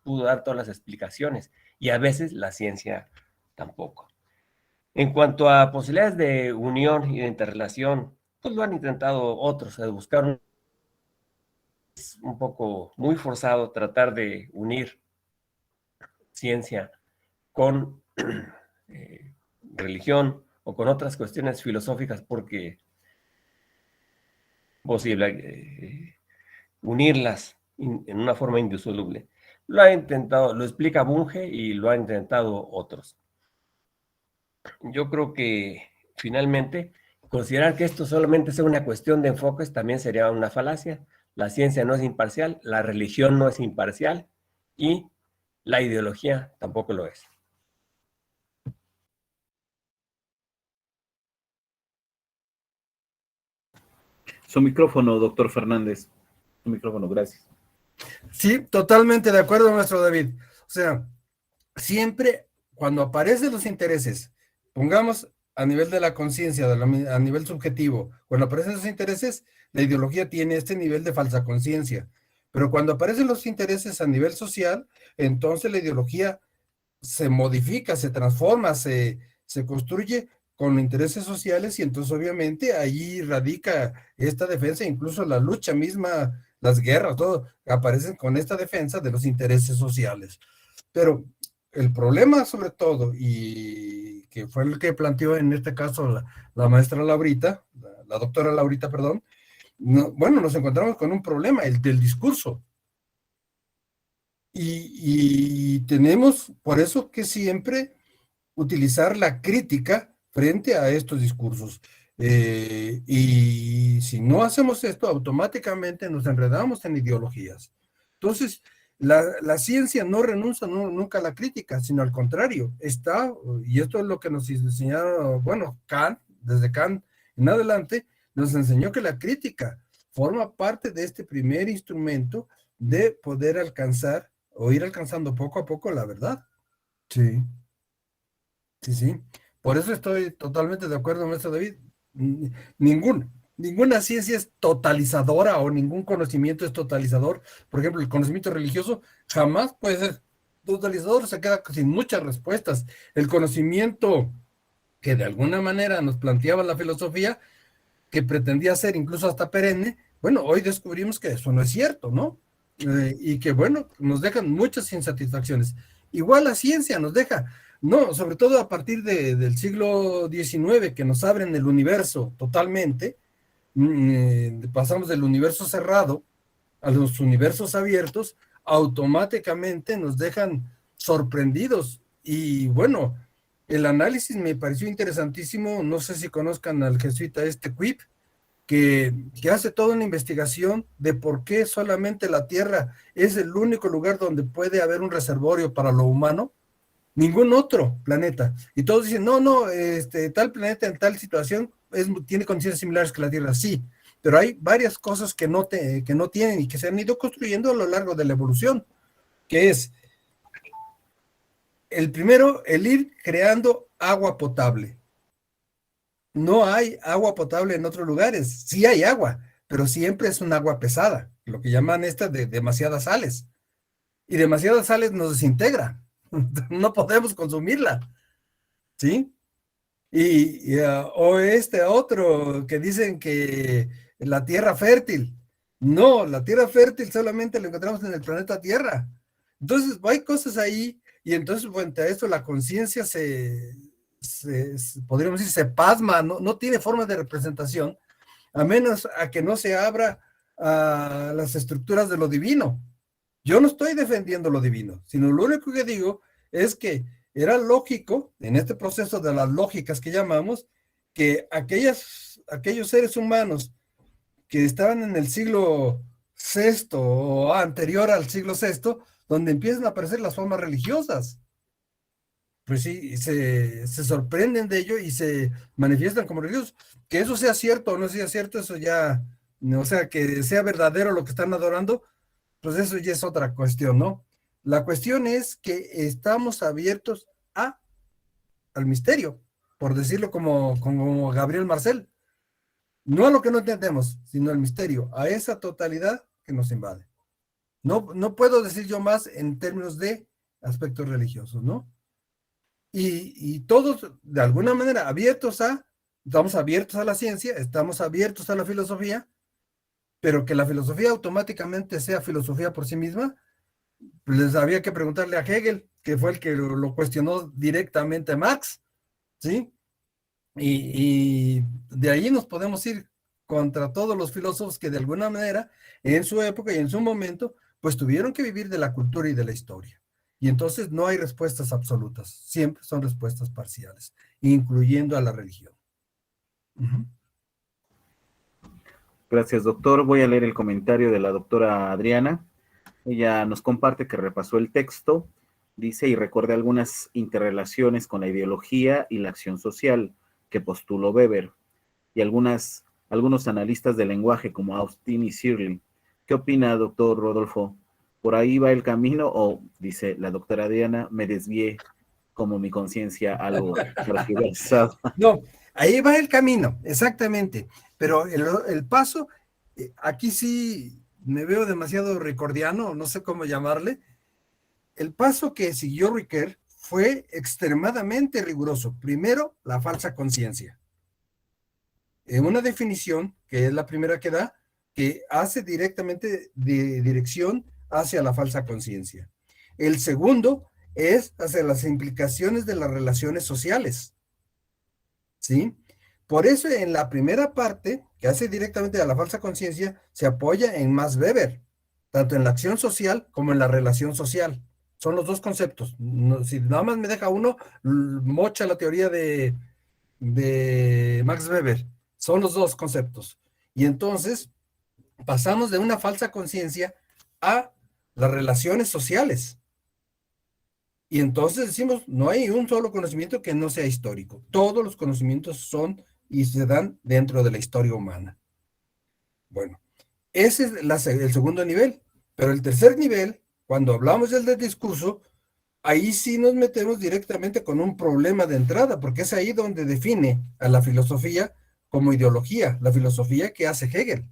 pudo dar todas las explicaciones, y a veces la ciencia tampoco. En cuanto a posibilidades de unión y de interrelación, pues lo han intentado otros, de buscar un poco muy forzado tratar de unir ciencia con religión o con otras cuestiones filosóficas, porque es posible unirlas en una forma indisoluble. Lo ha intentado, lo explica Bunge y lo han intentado otros. Yo creo que finalmente considerar que esto solamente sea una cuestión de enfoques también sería una falacia. La ciencia no es imparcial, la religión no es imparcial y la ideología tampoco lo es. Su micrófono, doctor Fernández. Su micrófono, gracias. Sí, totalmente de acuerdo, maestro David. O sea, siempre cuando aparecen los intereses, pongamos a nivel de la conciencia, a nivel subjetivo, cuando aparecen los intereses, la ideología tiene este nivel de falsa conciencia. Pero cuando aparecen los intereses a nivel social, entonces la ideología se modifica, se transforma, se construye con intereses sociales y entonces obviamente ahí radica esta defensa, incluso la lucha misma, las guerras, todo aparecen con esta defensa de los intereses sociales. Pero el problema sobre todo, y que fue el que planteó en este caso la maestra Laurita, la doctora Laurita, perdón, bueno, nos encontramos con un problema, el del discurso. Y tenemos por eso que siempre utilizar la crítica frente a estos discursos. Y si no hacemos esto, automáticamente nos enredamos en ideologías. Entonces, la ciencia no renuncia nunca a la crítica, sino al contrario, está, y esto es lo que nos enseñaron, bueno, Kant, desde Kant en adelante, nos enseñó que la crítica forma parte de este primer instrumento de poder alcanzar o ir alcanzando poco a poco la verdad. Sí. Sí, sí. Por eso estoy totalmente de acuerdo, maestro David. Ninguna ciencia es totalizadora o ningún conocimiento es totalizador. Por ejemplo, el conocimiento religioso jamás puede ser totalizador, se queda sin muchas respuestas. El conocimiento que de alguna manera nos planteaba la filosofía, que pretendía ser incluso hasta perenne, bueno, hoy descubrimos que eso no es cierto, ¿no? Y que, bueno, nos dejan muchas insatisfacciones. Igual la ciencia nos deja, no, sobre todo a partir del siglo XIX, que nos abren el universo totalmente, pasamos del universo cerrado a los universos abiertos, automáticamente nos dejan sorprendidos. Y bueno, el análisis me pareció interesantísimo, no sé si conozcan al jesuita Quip, que hace toda una investigación de por qué solamente la Tierra es el único lugar donde puede haber un reservorio para lo humano, ningún otro planeta. Y todos dicen, no, tal planeta en tal situación tiene condiciones similares que la Tierra, sí, pero hay varias cosas que no tienen y que se han ido construyendo a lo largo de la evolución, que es, el primero, el ir creando agua potable. No hay agua potable en otros lugares. Sí hay agua, pero siempre es un agua pesada, lo que llaman esta de demasiadas sales. Y demasiadas sales nos desintegra. No podemos consumirla. ¿Sí? O otro que dicen que la tierra fértil. No, la tierra fértil solamente la encontramos en el planeta Tierra. Entonces, hay cosas ahí, y entonces, frente a esto, la conciencia podríamos decir, se pasma, no tiene forma de representación, a menos a que no se abra a las estructuras de lo divino. Yo no estoy defendiendo lo divino, sino lo único que digo es que era lógico, en este proceso de las lógicas que llamamos, que aquellos seres humanos que estaban en el siglo VI o anterior al siglo VI, donde empiezan a aparecer las formas religiosas, pues sí, se sorprenden de ello y se manifiestan como religiosos. Que eso sea cierto o no sea cierto, eso ya, o sea, que sea verdadero lo que están adorando, pues eso ya es otra cuestión, ¿no? La cuestión es que estamos abiertos al misterio, por decirlo como Gabriel Marcel. No a lo que no entendemos, sino al misterio, a esa totalidad que nos invade. No puedo decir yo más en términos de aspectos religiosos, ¿no? Y todos, de alguna manera, estamos abiertos a la ciencia, estamos abiertos a la filosofía, pero que la filosofía automáticamente sea filosofía por sí misma, pues les había que preguntarle a Hegel, que fue el que lo cuestionó directamente a Marx, ¿sí? Y de ahí nos podemos ir contra todos los filósofos que de alguna manera, en su época y en su momento, pues tuvieron que vivir de la cultura y de la historia. Y entonces no hay respuestas absolutas, siempre son respuestas parciales, incluyendo a la religión. Uh-huh. Gracias, doctor. Voy a leer el comentario de la doctora Adriana. Ella nos comparte que repasó el texto, dice, y recuerda algunas interrelaciones con la ideología y la acción social que postuló Weber, y algunos analistas del lenguaje como Austin y Searle. ¿Qué opina, doctor Rodolfo? ¿Por ahí va el camino o, dice la doctora Adriana, me desvié como mi conciencia algo tergiversado? No, ahí va el camino, exactamente. Pero el paso, aquí sí me veo demasiado ricordiano, no sé cómo llamarle. El paso que siguió Ricoeur fue extremadamente riguroso. Primero, la falsa conciencia. En una definición, que es la primera que da, que hace directamente de dirección hacia la falsa conciencia. El segundo es hacia las implicaciones de las relaciones sociales. ¿Sí? Por eso en la primera parte, que hace directamente a la falsa conciencia, se apoya en Max Weber, tanto en la acción social como en la relación social. Son los dos conceptos. No, si nada más me deja uno, mocha la teoría de Max Weber. Son los dos conceptos. Y entonces pasamos de una falsa conciencia a las relaciones sociales. Y entonces decimos, no hay un solo conocimiento que no sea histórico. Todos los conocimientos son y se dan dentro de la historia humana. Bueno, ese es el segundo nivel. Pero el tercer nivel, cuando hablamos del discurso, ahí sí nos metemos directamente con un problema de entrada, porque es ahí donde define a la filosofía como ideología, la filosofía que hace Hegel.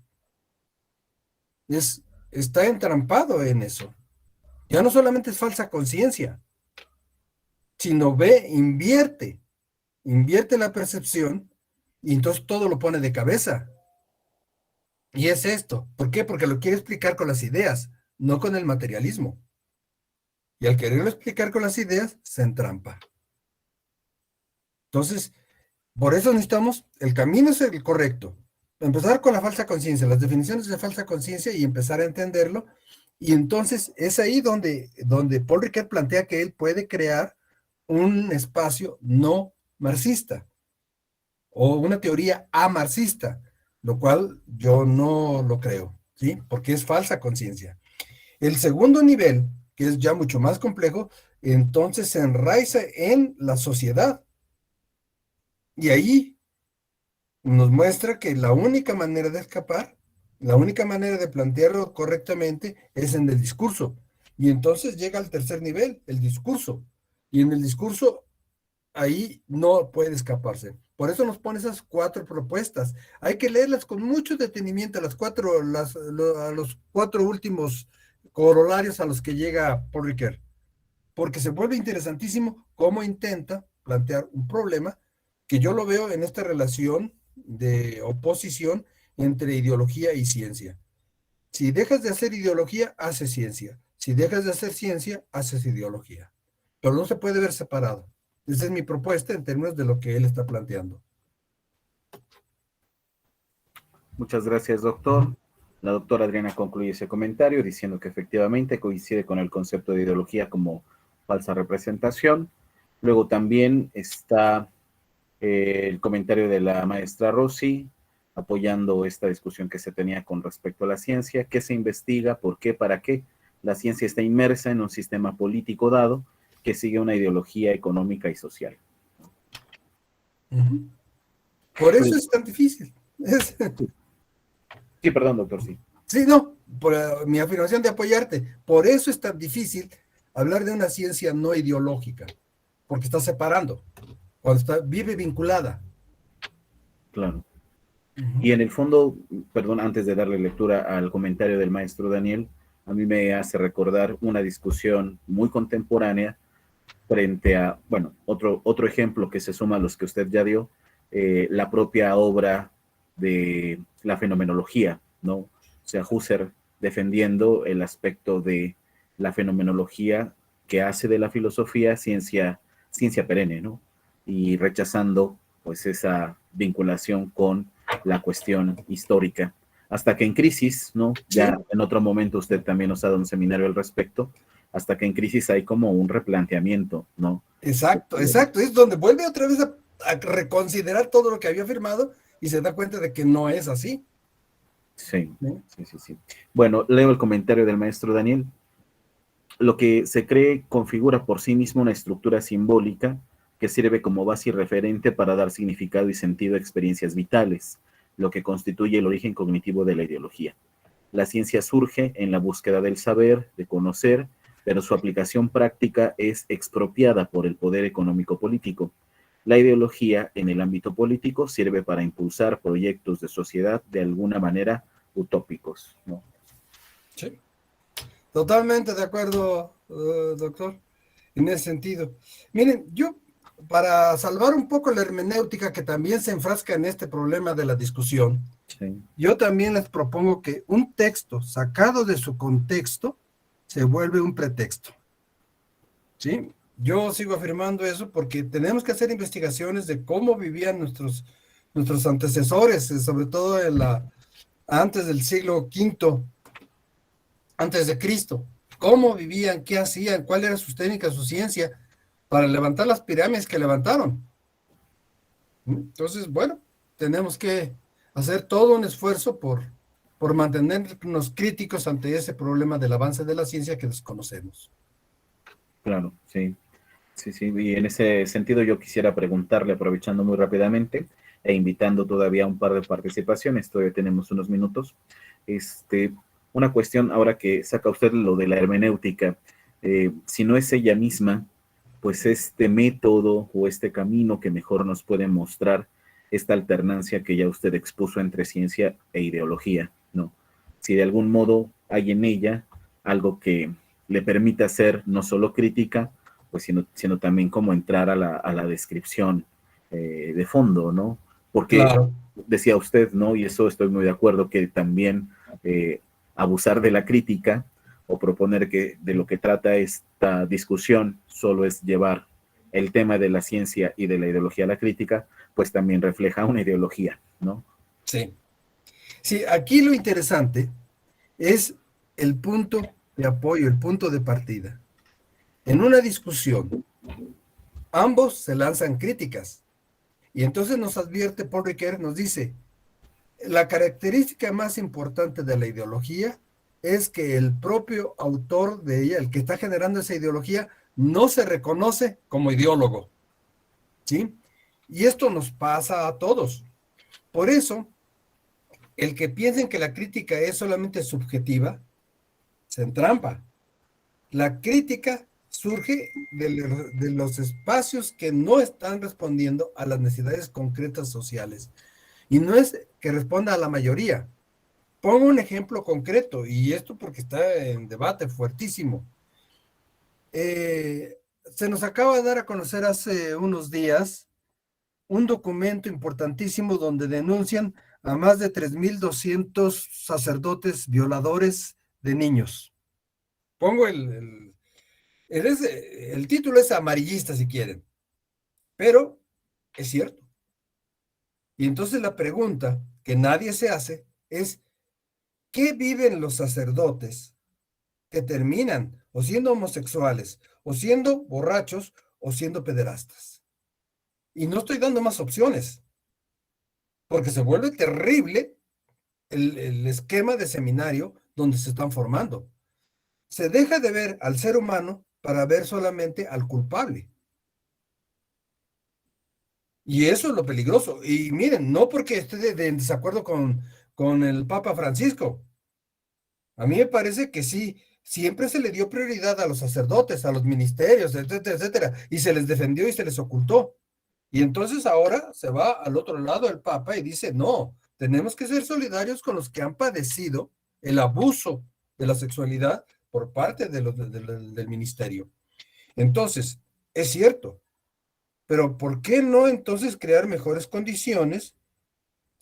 Está entrampado en eso. Ya no solamente es falsa conciencia, sino invierte la percepción y entonces todo lo pone de cabeza. Y es esto. ¿Por qué? Porque lo quiere explicar con las ideas, no con el materialismo. Y al quererlo explicar con las ideas, se entrampa. Entonces, por eso necesitamos, el camino es el correcto. Empezar con la falsa conciencia, las definiciones de falsa conciencia y empezar a entenderlo. Y entonces es ahí donde Paul Ricoeur plantea que él puede crear un espacio no marxista o una teoría amarxista, lo cual yo no lo creo, ¿sí? Porque es falsa conciencia. El segundo nivel, que es ya mucho más complejo, entonces se enraiza en la sociedad. Y ahí nos muestra que la única manera de escapar, la única manera de plantearlo correctamente es en el discurso. Y entonces llega al tercer nivel, el discurso. Y en el discurso, ahí no puede escaparse. Por eso nos pone esas 4 propuestas. Hay que leerlas con mucho detenimiento, a los 4 últimos corolarios a los que llega Paul Ricoeur. Porque se vuelve interesantísimo cómo intenta plantear un problema que yo lo veo en esta relación de oposición entre ideología y ciencia. Si dejas de hacer ideología, haces ciencia. Si dejas de hacer ciencia, haces ideología. Pero no se puede ver separado. Esa es mi propuesta en términos de lo que él está planteando. Muchas gracias, doctor. La doctora Adriana concluye ese comentario diciendo que efectivamente coincide con el concepto de ideología como falsa representación. Luego también está el comentario de la maestra Rossi, apoyando esta discusión que se tenía con respecto a la ciencia, qué se investiga, por qué, para qué. La ciencia está inmersa en un sistema político dado que sigue una ideología económica y social. Uh-huh. Por eso es tan difícil. Sí, perdón, doctor, sí. Sí, no, por mi afirmación de apoyarte. Por eso es tan difícil hablar de una ciencia no ideológica, porque está separando, cuando vive vinculada. Claro. Y en el fondo, perdón, antes de darle lectura al comentario del maestro Daniel, a mí me hace recordar una discusión muy contemporánea frente a, bueno, otro ejemplo que se suma a los que usted ya dio, la propia obra de la fenomenología, ¿no? O sea, Husserl defendiendo el aspecto de la fenomenología que hace de la filosofía ciencia perenne, ¿no? Y rechazando, pues, esa vinculación con la cuestión histórica. Hasta que en Crisis, ¿no? Ya en otro momento usted también nos ha dado un seminario al respecto, hasta que en Crisis hay como un replanteamiento, ¿no? Exacto, exacto. Es donde vuelve otra vez a reconsiderar todo lo que había firmado y se da cuenta de que no es así. Sí, sí, sí, sí. Bueno, leo el comentario del maestro Daniel. Lo que se cree configura por sí mismo una estructura simbólica que sirve como base y referente para dar significado y sentido a experiencias vitales, lo que constituye el origen cognitivo de la ideología. La ciencia surge en la búsqueda del saber, de conocer, pero su aplicación práctica es expropiada por el poder económico-político. La ideología en el ámbito político sirve para impulsar proyectos de sociedad de alguna manera utópicos, ¿no? Sí. Totalmente de acuerdo, doctor, en ese sentido. Miren, yo, para salvar un poco la hermenéutica que también se enfrasca en este problema de la discusión, Sí. yo también les propongo que un texto sacado de su contexto se vuelve un pretexto. ¿Sí? Yo sigo afirmando eso porque tenemos que hacer investigaciones de cómo vivían nuestros antecesores, sobre todo antes del siglo V, antes de Cristo. ¿Cómo vivían? ¿Qué hacían? ¿Cuál era sus técnicas, su ciencia para levantar las pirámides que levantaron? Entonces, bueno, tenemos que hacer todo un esfuerzo por mantenernos críticos ante ese problema del avance de la ciencia que desconocemos. Claro, sí. Sí, sí, y en ese sentido yo quisiera preguntarle, aprovechando muy rápidamente e invitando todavía a un par de participaciones, todavía tenemos unos minutos, una cuestión ahora que saca usted lo de la hermenéutica, si no es ella misma, pues este método o este camino que mejor nos puede mostrar esta alternancia que ya usted expuso entre ciencia e ideología, ¿no? Si de algún modo hay en ella algo que le permita ser no solo crítica, pues sino también como entrar a la descripción de fondo, ¿no? Porque Claro. decía usted, ¿no? Y eso estoy muy de acuerdo, que también abusar de la crítica o proponer que de lo que trata esta discusión solo es llevar el tema de la ciencia y de la ideología a la crítica, pues también refleja una ideología, ¿no? Sí. Sí, aquí lo interesante es el punto de apoyo, el punto de partida. En una discusión, ambos se lanzan críticas. Y entonces nos advierte Paul Ricoeur, nos dice, la característica más importante de la ideología es que el propio autor de ella, el que está generando esa ideología, no se reconoce como ideólogo. ¿Sí? Y esto nos pasa a todos. Por eso, el que piensen que la crítica es solamente subjetiva, se entrampa. La crítica surge de los espacios que no están respondiendo a las necesidades concretas sociales. Y no es que responda a la mayoría. Pongo un ejemplo concreto, y esto porque está en debate fuertísimo. Se nos acaba de dar a conocer hace unos días un documento importantísimo donde denuncian a más de 3.200 sacerdotes violadores de niños. Pongo el título es amarillista si quieren, pero es cierto. Y entonces la pregunta que nadie se hace es, ¿qué viven los sacerdotes que terminan o siendo homosexuales, o siendo borrachos, o siendo pederastas? Y no estoy dando más opciones, porque se vuelve terrible el esquema de seminario donde se están formando. Se deja de ver al ser humano para ver solamente al culpable. Y eso es lo peligroso. Y miren, no porque esté en desacuerdo con el Papa Francisco. A mí me parece que sí, siempre se le dio prioridad a los sacerdotes, a los ministerios, etcétera, etcétera, y se les defendió y se les ocultó. Y entonces ahora se va al otro lado el Papa y dice, no, tenemos que ser solidarios con los que han padecido el abuso de la sexualidad por parte del ministerio. Entonces, es cierto, pero ¿por qué no entonces crear mejores condiciones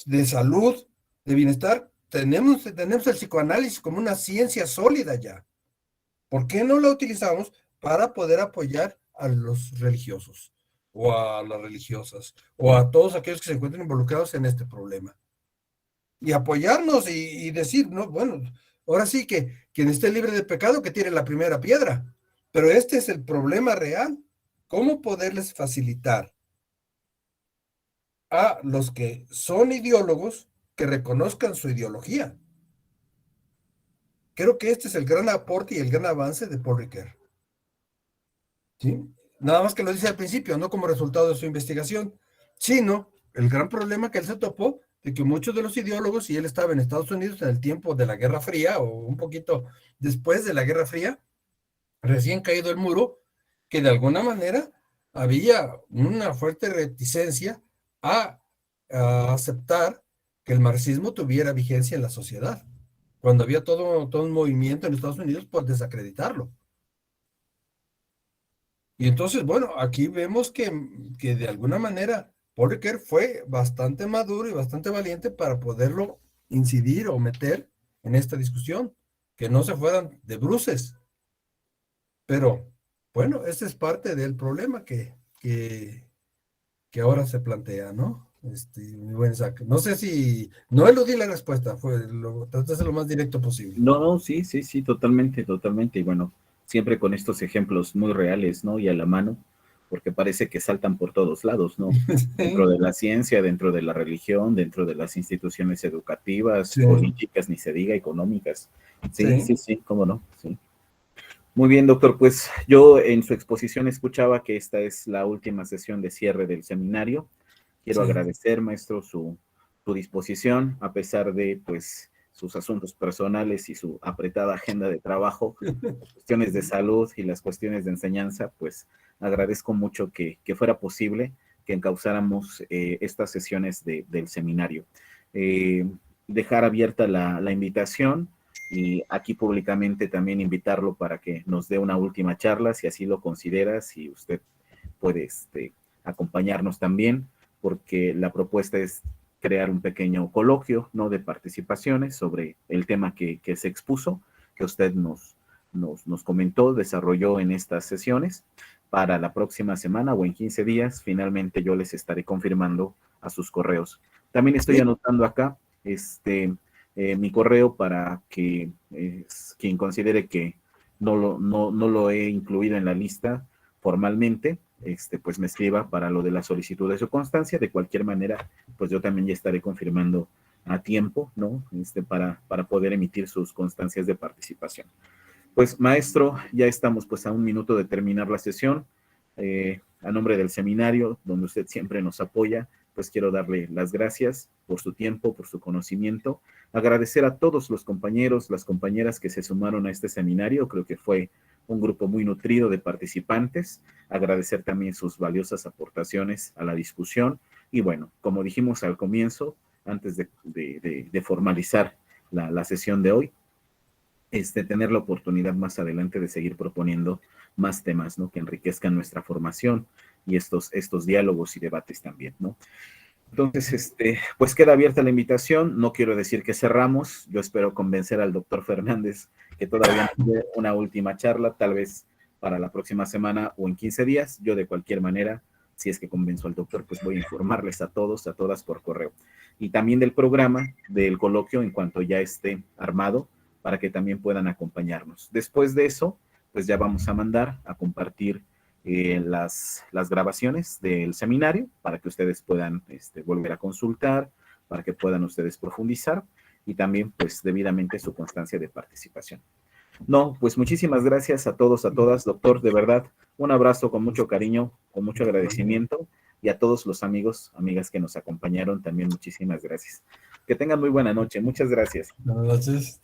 de salud, de bienestar? Tenemos el psicoanálisis como una ciencia sólida ya. ¿Por qué no la utilizamos para poder apoyar a los religiosos o a las religiosas o a todos aquellos que se encuentran involucrados en este problema? Y apoyarnos y decir, no, bueno, ahora sí que quien esté libre de pecado que tire la primera piedra. Pero este es el problema real. ¿Cómo poderles facilitar a los que son ideólogos que reconozcan su ideología? Creo que este es el gran aporte y el gran avance de Paul Ricoeur. ¿Sí? Nada más que lo dice al principio, no como resultado de su investigación, sino el gran problema que él se topó de que muchos de los ideólogos, y él estaba en Estados Unidos en el tiempo de la Guerra Fría o un poquito después de la Guerra Fría, recién caído el muro, que de alguna manera había una fuerte reticencia a aceptar que el marxismo tuviera vigencia en la sociedad, cuando había todo un movimiento en Estados Unidos por desacreditarlo. Y entonces, bueno, aquí vemos que de alguna manera Paul Ricoeur fue bastante maduro y bastante valiente para poderlo incidir o meter en esta discusión, que no se fueran de bruces. Pero, bueno, ese es parte del problema que ahora se plantea, ¿no? Mi buen Isaac. No sé si, no eludí la respuesta, traté de ser lo más directo posible. No, sí, totalmente. Y bueno, siempre con estos ejemplos muy reales, ¿no? Y a la mano, porque parece que saltan por todos lados, ¿no? Sí. Dentro de la ciencia, dentro de la religión, dentro de las instituciones educativas, Sí. políticas, ni se diga, económicas. Sí. Sí, cómo no, sí. Muy bien, doctor, pues yo en su exposición escuchaba que esta es la última sesión de cierre del seminario. Quiero agradecer, maestro, su disposición, a pesar de, pues, sus asuntos personales y su apretada agenda de trabajo, las cuestiones de salud y las cuestiones de enseñanza, pues, agradezco mucho que fuera posible que encauzáramos estas sesiones del seminario. Dejar abierta la invitación y aquí públicamente también invitarlo para que nos dé una última charla, si así lo considera, si usted puede acompañarnos también, porque la propuesta es crear un pequeño coloquio, ¿no? De participaciones sobre el tema que se expuso, que usted nos comentó, desarrolló en estas sesiones. Para la próxima semana o en 15 días, finalmente yo les estaré confirmando a sus correos. También estoy anotando acá mi correo para que quien considere que no lo he incluido en la lista formalmente, pues me escriba para lo de la solicitud de su constancia. De cualquier manera, pues yo también ya estaré confirmando a tiempo, ¿no? Para poder emitir sus constancias de participación. Pues, maestro, ya estamos pues a un minuto de terminar la sesión. A nombre del seminario, donde usted siempre nos apoya, pues quiero darle las gracias por su tiempo, por su conocimiento, agradecer a todos los compañeros, las compañeras que se sumaron a este seminario. Creo que fue un grupo muy nutrido de participantes, agradecer también sus valiosas aportaciones a la discusión y bueno, como dijimos al comienzo, antes de formalizar la sesión de hoy, tener la oportunidad más adelante de seguir proponiendo más temas, ¿no? Que enriquezcan nuestra formación y estos diálogos y debates también, ¿no? Entonces, pues queda abierta la invitación. No quiero decir que cerramos. Yo espero convencer al doctor Fernández que todavía tiene una última charla, tal vez para la próxima semana o en 15 días. Yo de cualquier manera, si es que convenzo al doctor, pues voy a informarles a todos, a todas por correo. Y también del programa, del coloquio, en cuanto ya esté armado, para que también puedan acompañarnos. Después de eso, pues ya vamos a mandar a compartir las grabaciones del seminario para que ustedes puedan volver a consultar, para que puedan ustedes profundizar y también pues debidamente su constancia de participación. No, pues muchísimas gracias a todos, a todas, doctor, de verdad, un abrazo con mucho cariño, con mucho agradecimiento y a todos los amigos, amigas que nos acompañaron también muchísimas gracias. Que tengan muy buena noche, muchas gracias. Buenas noches.